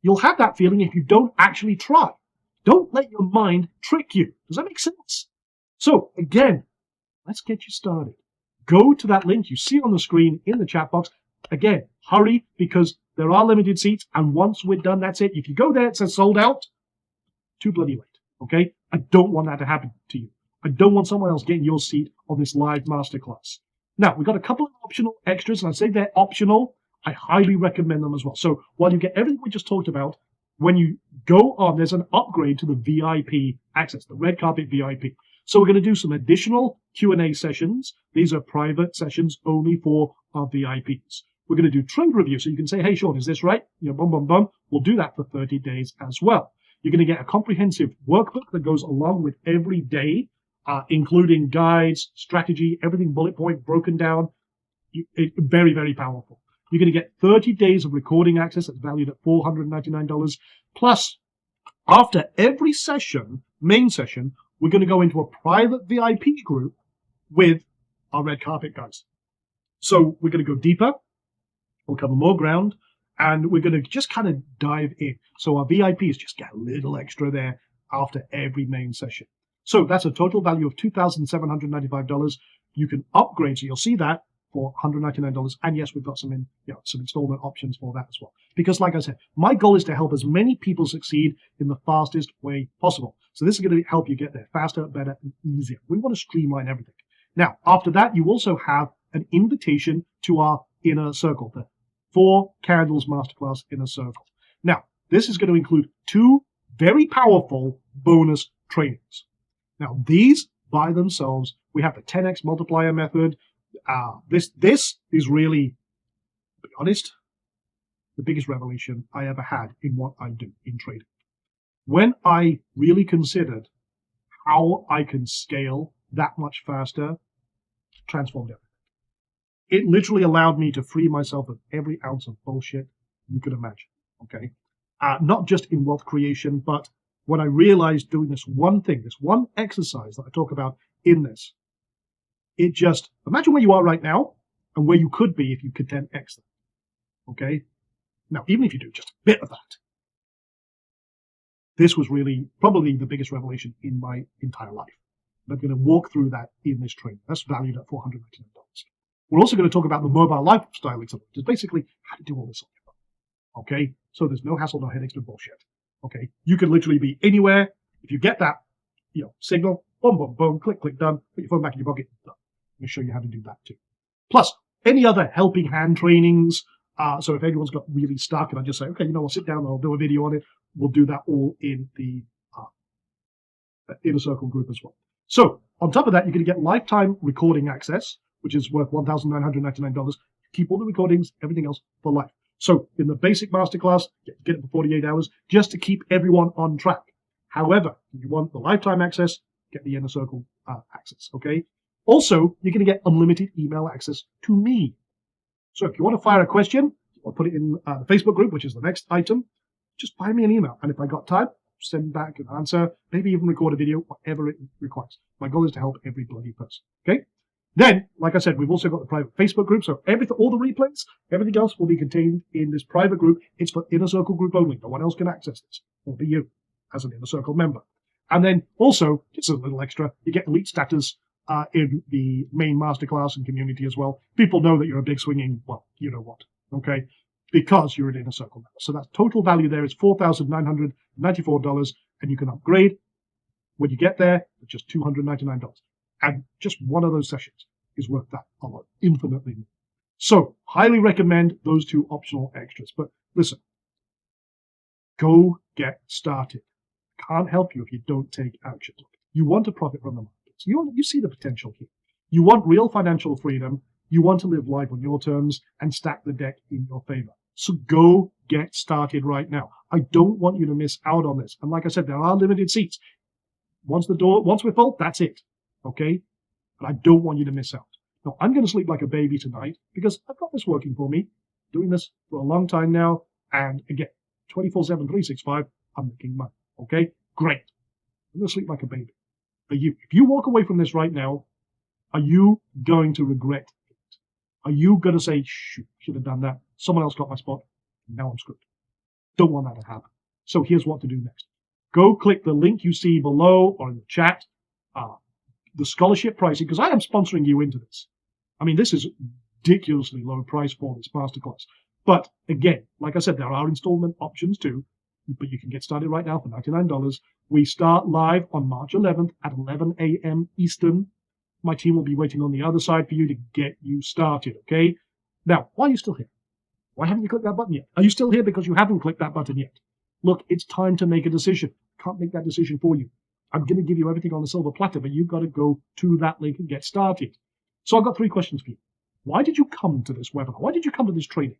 B: You'll have that feeling if you don't actually try. Don't let your mind trick you. Does that make sense? So, again, let's get you started. Go to that link you see on the screen in the chat box. Again, hurry because there are limited seats, and once we're done, that's it. If you go there, it says sold out, too bloody late, okay? I don't want that to happen to you. I don't want someone else getting your seat on this live masterclass. Now, we've got a couple of optional extras, and I say they're optional. I highly recommend them as well. So while you get everything we just talked about, when you go on, there's an upgrade to the VIP access, the red carpet VIP. So we're going to do some additional Q&A sessions. These are private sessions only for our VIPs. We're going to do trade review. So you can say, hey, Sean, is this right? Boom, boom, boom. We'll do that for 30 days as well. You're going to get a comprehensive workbook that goes along with every day, including guides, strategy, everything bullet point, broken down. Very, very powerful. You're going to get 30 days of recording access that's valued at $499. Plus, after every session, main session, we're going to go into a private VIP group with our red carpet guys. So we're going to go deeper. We'll cover more ground. And we're going to just kind of dive in. So our VIPs just get a little extra there after every main session. So that's a total value of $2,795. You can upgrade. So you'll see that for $199. And yes, we've got some installment options for that as well. Because like I said, my goal is to help as many people succeed in the fastest way possible. So this is going to help you get there faster, better, and easier. We want to streamline everything. Now, after that, you also have an invitation to our inner circle, the 4 Candles Masterclass Inner Circle. Now, this is going to include 2 very powerful bonus trainings. Now, these by themselves, we have the 10x multiplier method. This is really, to be honest, the biggest revelation I ever had in what I do in trading. When I really considered how I can scale that much faster, transformed everything. It literally allowed me to free myself of every ounce of bullshit you could imagine, okay? Not just in wealth creation, but when I realized doing this one thing, this one exercise that I talk about in this, it just, imagine where you are right now and where you could be if you could 10x that, okay? Now, even if you do just a bit of that, This was really probably the biggest revelation in my entire life. And I'm going to walk through that in this training. That's valued at $499. We're also going to talk about the mobile lifestyle accelerator, which is basically how to do all this on your phone. Okay, so there's no hassle, no headaches, no bullshit. Okay, you can literally be anywhere. If you get that, signal, boom, boom, boom, click, click, done. Put your phone back in your pocket, done. I'm going to show you how to do that too. Plus, any other helping hand trainings. So if anyone's got really stuck, and I just say, okay, I'll sit down and I'll do a video on it. We'll do that all in the Inner Circle group as well. So on top of that, you're going to get lifetime recording access, which is worth $1,999. Keep all the recordings, everything else for life. So in the basic masterclass, get it for 48 hours just to keep everyone on track. However, if you want the lifetime access, get the Inner Circle access, okay? Also, you're going to get unlimited email access to me. So if you want to fire a question, I'll put it in the Facebook group, which is the next item. Just fire me an email. And if I got time, send back an answer, maybe even record a video, whatever it requires. My goal is to help every bloody person, okay? Then, like I said, we've also got the private Facebook group. So all the replays, everything else will be contained in this private group. It's for Inner Circle group only. No one else can access this. It'll be you as an Inner Circle member. And then also, just a little extra, you get elite status in the main masterclass and community as well. People know that you're a big swinging, well, you know what, okay? Because you're an Inner Circle member. So that total value there is $4,994, and you can upgrade when you get there for just $299. And just one of those sessions is worth that a lot, infinitely more. So highly recommend those two optional extras. But listen, go get started. Can't help you if you don't take action. You want to profit from the markets. You see the potential here. You want real financial freedom. You want to live life on your terms and stack the deck in your favor. So go get started right now. I don't want you to miss out on this. And like I said, there are limited seats. Once we're full, that's it. Okay? But I don't want you to miss out. Now, I'm going to sleep like a baby tonight because I've got this working for me. Doing this for a long time now. And again, 24/7, 365, I'm making money. Okay? Great. I'm going to sleep like a baby. But if you walk away from this right now, are you going to regret it? Are you going to say, shoot, should have done that. Someone else got my spot. Now I'm screwed. Don't want that to happen. So here's what to do next. Go click the link you see below or in the chat, the scholarship pricing, because I am sponsoring you into this. I mean, this is ridiculously low price for this masterclass. But again, like I said, there are installment options too, but you can get started right now for $99. We start live on March 11th at 11 a.m. Eastern. My team will be waiting on the other side for you to get you started, okay? Now, why are you still here? Why haven't you clicked that button yet? Are you still here because you haven't clicked that button yet? Look, it's time to make a decision. I can't make that decision for you. I'm going to give you everything on a silver platter, but you've got to go to that link and get started. So I've got 3 questions for you. Why did you come to this webinar? Why did you come to this training?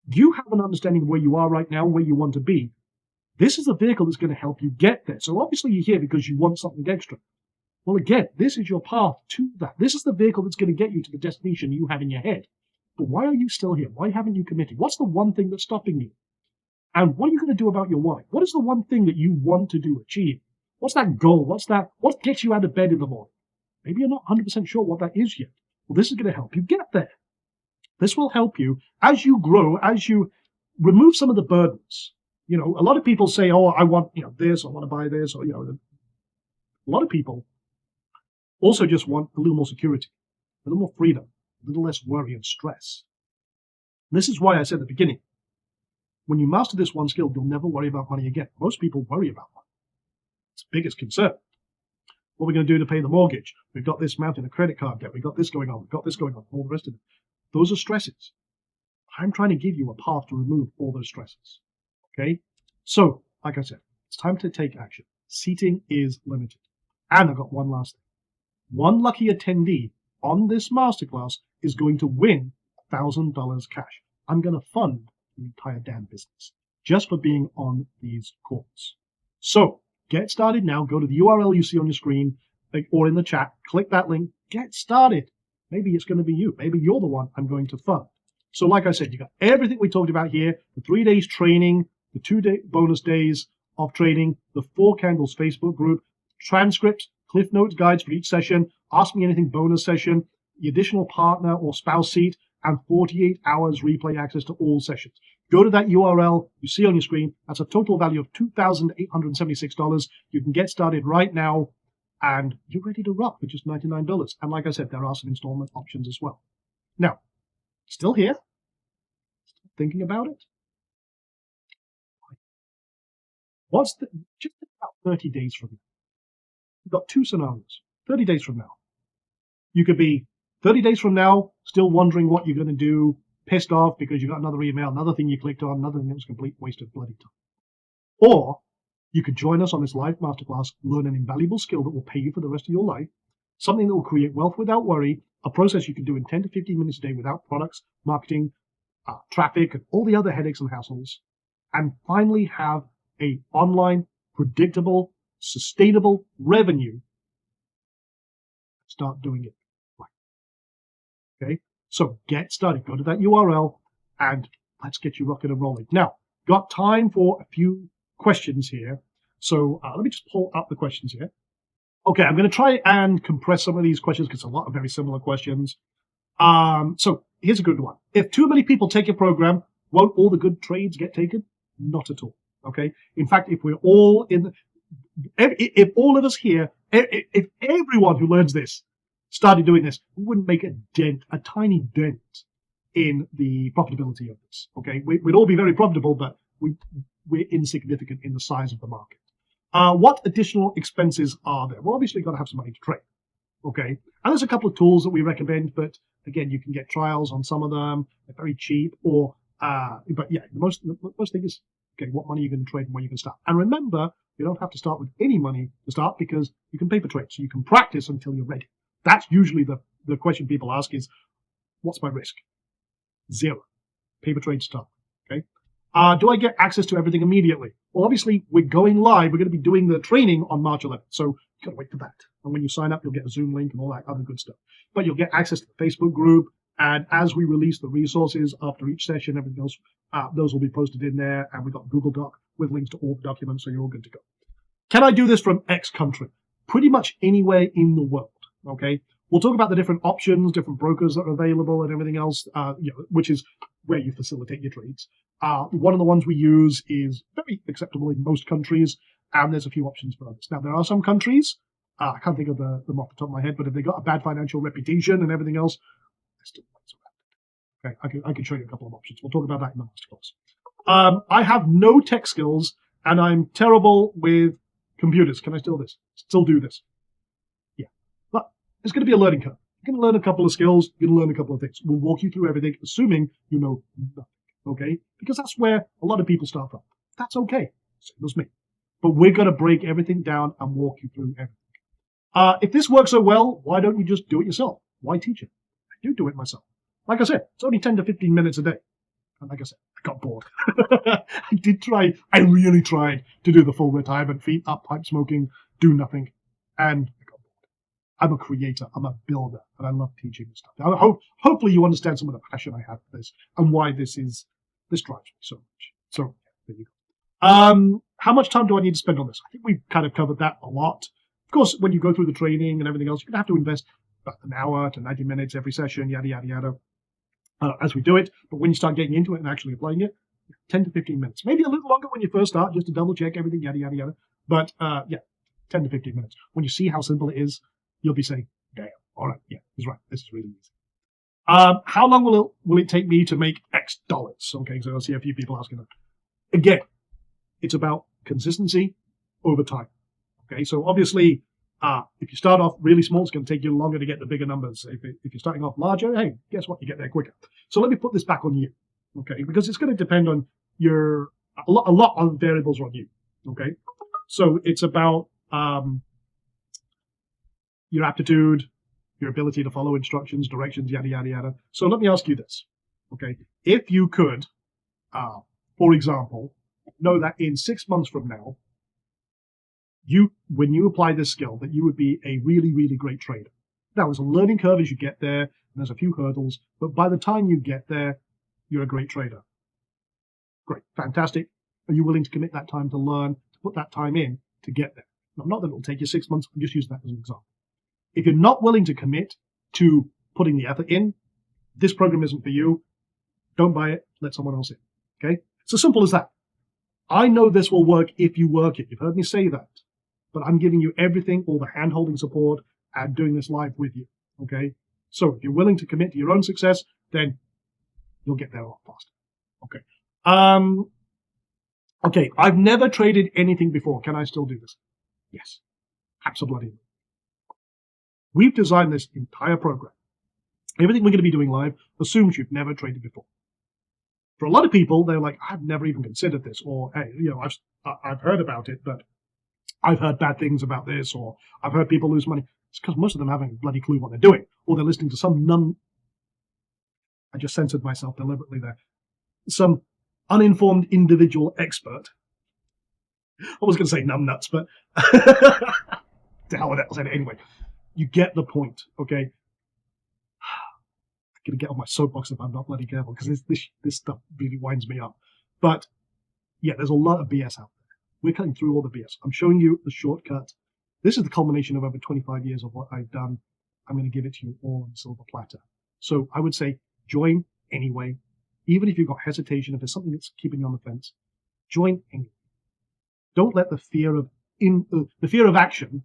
B: Do you have an understanding of where you are right now, where you want to be? This is the vehicle that's going to help you get there. So obviously you're here because you want something extra. Well, again, this is your path to that. This is the vehicle that's going to get you to the destination you have in your head. But why are you still here? Why haven't you committed? What's the one thing that's stopping you? And what are you going to do about your why? What is the one thing that you want to do, achieve? What's that goal? What gets you out of bed in the morning? Maybe you're not 100% sure what that is yet. Well, this is going to help you get there. This will help you as you grow, as you remove some of the burdens. A lot of people say, oh, I want, this, I want to buy this, or, a lot of people also just want a little more security, a little more freedom, a little less worry and stress. And this is why I said at the beginning, when you master this one skill, you'll never worry about money again. Most people worry about money. It's the biggest concern. What are we going to do to pay the mortgage? We've got this mountain of credit card debt. We've got this going on. We've got this going on. All the rest of it. Those are stresses. I'm trying to give you a path to remove all those stresses. Okay? So, like I said, it's time to take action. Seating is limited. And I've got one last thing. One lucky attendee on this masterclass is going to win $1,000 cash. I'm going to fund the entire damn business just for being on these calls. So, get started now. Go to the URL you see on your screen or in the chat. Click that link. Get started. Maybe it's going to be you. Maybe you're the one I'm going to fund. So like I said, you got everything we talked about here, the 3 days training, the 2 bonus days of training, the 4 Candles Facebook group, transcripts, Cliff Notes guides for each session, Ask Me Anything bonus session, the additional partner or spouse seat, and 48 hours replay access to all sessions. Go to that URL you see on your screen. That's a total value of $2,876. You can get started right now, and you're ready to rock with just $99. And like I said, there are some installment options as well. Now, still here? Still thinking about it? Just about 30 days from now? You've got two scenarios. 30 days from now. You could be 30 days from now still wondering what you're going to do, pissed off because you got another email, another thing you clicked on, another thing that was a complete waste of bloody time. Or you could join us on this live masterclass, learn an invaluable skill that will pay you for the rest of your life, something that will create wealth without worry, a process you can do in 10 to 15 minutes a day without products, marketing, traffic, and all the other headaches and hassles, and finally have a online, predictable, sustainable revenue. Start doing it right. Okay? So get started. Go to that URL and let's get you rocking and rolling. Now, got time for a few questions here. So let me just pull up the questions here. Okay, I'm going to try and compress some of these questions because a lot of very similar questions. So here's a good one. If too many people take your program, won't all the good trades get taken? Not at all. Okay. In fact, if we're all if all of us here, if everyone who learns this started doing this, we wouldn't make a tiny dent in the profitability of this. Okay. We'd all be very profitable, but we're insignificant in the size of the market. What additional expenses are there? Well, obviously, you've got to have some money to trade. Okay. And there's a couple of tools that we recommend, but again, you can get trials on some of them. They're very cheap. But yeah, the most thing is, okay, what money are you going to trade and when you can start? And remember, you don't have to start with any money to start because you can paper trade. So you can practice until you're ready. That's usually the question people ask is, what's my risk? Zero. Paper trade start. Okay. Do I get access to everything immediately? Well, obviously, we're going live. We're going to be doing the training on March 11th. So you've got to wait for that. And when you sign up, you'll get a Zoom link and all that other good stuff. But you'll get access to the Facebook group. And as we release the resources after each session, everything else, those will be posted in there. And we've got Google Doc with links to all the documents, so you're all good to go. Can I do this from X country? Pretty much anywhere in the world. Okay. We'll talk about the different options, different brokers that are available, and everything else, which is where you facilitate your trades. One of the ones we use is very acceptable in most countries, and there's a few options for others. Now, there are some countries, I can't think of them off the top of my head, but if they've got a bad financial reputation and everything else, they're still around. Okay, I can show you a couple of options. We'll talk about that in the masterclass. I have no tech skills, and I'm terrible with computers. Can I still do this? Yeah. But it's going to be a learning curve. You're going to learn a couple of skills. You're going to learn a couple of things. We'll walk you through everything, assuming you know nothing. Okay? Because that's where a lot of people start from. That's okay. Same as me. But we're going to break everything down and walk you through everything. If this works so well, why don't you just do it yourself? Why teach it? I do it myself. Like I said, it's only 10 to 15 minutes a day. And like I said, I got bored. I really tried to do the full retirement, feet up, pipe smoking, do nothing. And I got bored. I'm a creator, I'm a builder, and I love teaching this stuff. Hopefully you understand some of the passion I have for this and why this drives me so much. So there you go. How much time do I need to spend on this? I think we've kind of covered that a lot. Of course, when you go through the training and everything else, you're going to have to invest about an hour to 90 minutes every session, yada, yada, yada, as we do it. But when you start getting into it and actually applying it, 10 to 15 minutes. Maybe a little longer when you first start, just to double check everything, yada, yada, yada. But 10 to 15 minutes. When you see how simple it is, you'll be saying, damn, all right, yeah, he's right. This is really easy. How long will it take me to make X dollars? Okay, so I see a few people asking that. Again, it's about consistency over time. Okay, so obviously, if you start off really small, it's going to take you longer to get the bigger numbers. If you're starting off larger, hey, guess what? You get there quicker. So let me put this back on you, okay? Because it's going to depend on a lot of variables on you, okay? So it's about your aptitude, your ability to follow instructions, directions, yada, yada, yada. So let me ask you this, okay? If you could, for example, know that in 6 months from now, when you apply this skill, that you would be a really, really great trader. Now, there's a learning curve as you get there, and there's a few hurdles, but by the time you get there, you're a great trader. Great, fantastic. Are you willing to commit that time to learn, to put that time in to get there? Now, not that it'll take you 6 months, I'm just using that as an example. If you're not willing to commit to putting the effort in, This program isn't for you. Don't buy it. Let someone else in. Okay? It's as simple as that. I know this will work if you work it. You've heard me say that. But I'm giving you everything, all the hand-holding support, and doing this live with you. Okay? So if you're willing to commit to your own success, then you'll get there a lot faster. Okay. Okay, I've never traded anything before. Can I still do this? Yes, absolutely. We've designed this entire program. Everything we're going to be doing live assumes you've never traded before. For a lot of people, they're like, I've never even considered this, or hey, I've heard about it, but I've heard bad things about this, or I've heard people lose money. It's because most of them haven't a bloody clue what they're doing, or they're listening to some I just censored myself deliberately there. Some uninformed individual expert. I was going to say numbnuts, but to hell with it, I'll say it anyway. You get the point, okay? I'm going to get on my soapbox if I'm not bloody careful, because this stuff really winds me up. But yeah, there's a lot of BS out there. We're cutting through all the BS. I'm showing you the shortcut. This is the culmination of over 25 years of what I've done. I'm going to give it to you all on a silver platter. So I would say join anyway. Even if you've got hesitation, if there's something that's keeping you on the fence, join anyway. Don't let the fear of action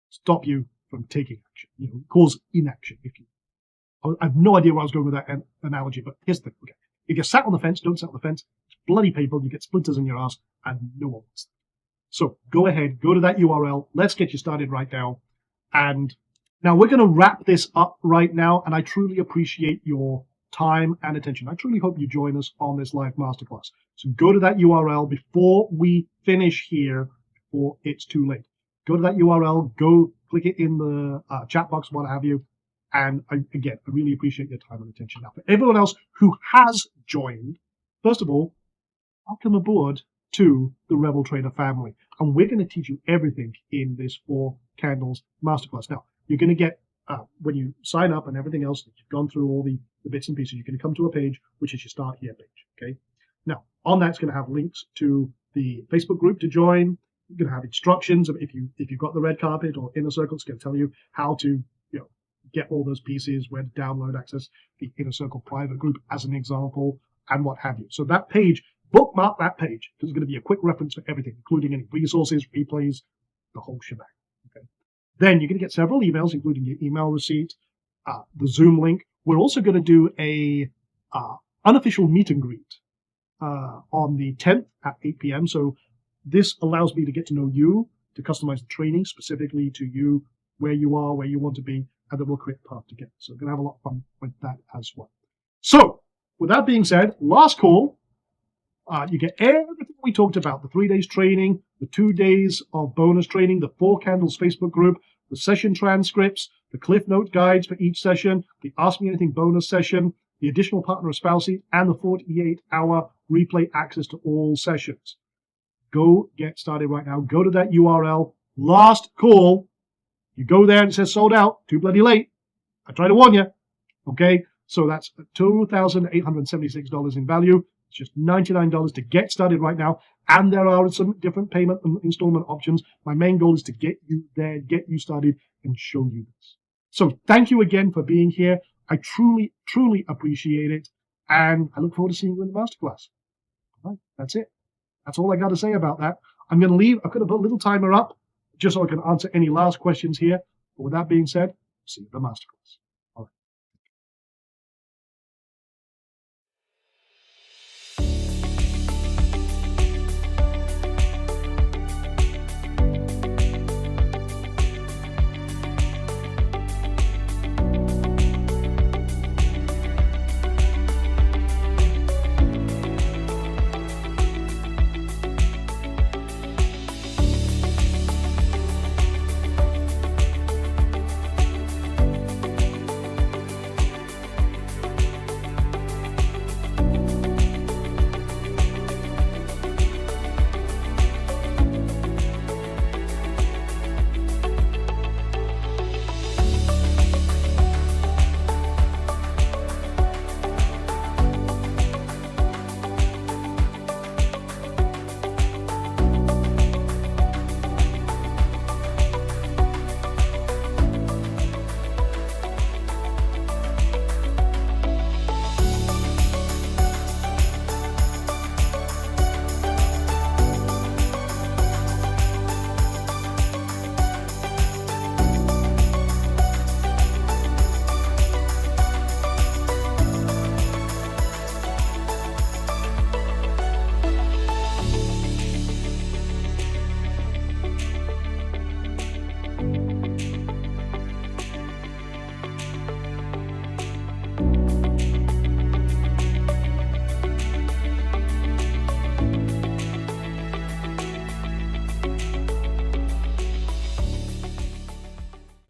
B: stop you from taking action. Cause inaction. I have no idea where I was going with that analogy, but here's the thing. Okay, if you're sat on the fence, don't sit on the fence. It's bloody painful. You get splinters in your ass, and no one wants that. So go ahead, go to that URL. Let's get you started right now. And now we're going to wrap this up right now, and I truly appreciate your time and attention. I truly hope you join us on this live masterclass. So go to that URL before we finish here, before it's too late. Go to that URL, go click it in the chat box, what have you. And I really appreciate your time and attention. Now, for everyone else who has joined, first of all, welcome aboard to the Rebel Trader family. And we're going to teach you everything in this 4 Candles masterclass. Now, you're going to get, when you sign up and everything else, you've gone through all the bits and pieces, you're going to come to a page, which is your Start Here page, okay? Now, on that's going to have links to the Facebook group to join. You're going to have instructions. If you've got the red carpet or inner circle, it's going to tell you how to get all those pieces, where to download, access the inner circle private group as an example, and what have you. So that page, bookmark that page. There's going to be a quick reference for everything, including any resources, replays, the whole shebang. Okay. Then you're going to get several emails, including your email receipt, the Zoom link. We're also going to do a unofficial meet and greet on the 10th at 8 p.m. So this allows me to get to know you, to customize the training specifically to you, where you are, where you want to be, and then we'll create a path together. So we're going to have a lot of fun with that as well. So with that being said, last call. You get everything we talked about, the 3 days training, the 2 days of bonus training, the 4 Candles Facebook group, the session transcripts, the Cliff Note guides for each session, the Ask Me Anything bonus session, the additional partner espouse seat, and the 48-hour replay access to all sessions. Go get started right now. Go to that URL. Last call. You go there and it says sold out. Too bloody late. I try to warn you. Okay? So that's $2,876 in value. It's just $99 to get started right now. And there are some different payment and installment options. My main goal is to get you there, get you started, and show you this. So thank you again for being here. I truly, truly appreciate it. And I look forward to seeing you in the masterclass. All right, that's it. That's all I got to say about that. I'm going to leave. I'm going to put a little timer up just so I can answer any last questions here. But with that being said, see you at the masterclass.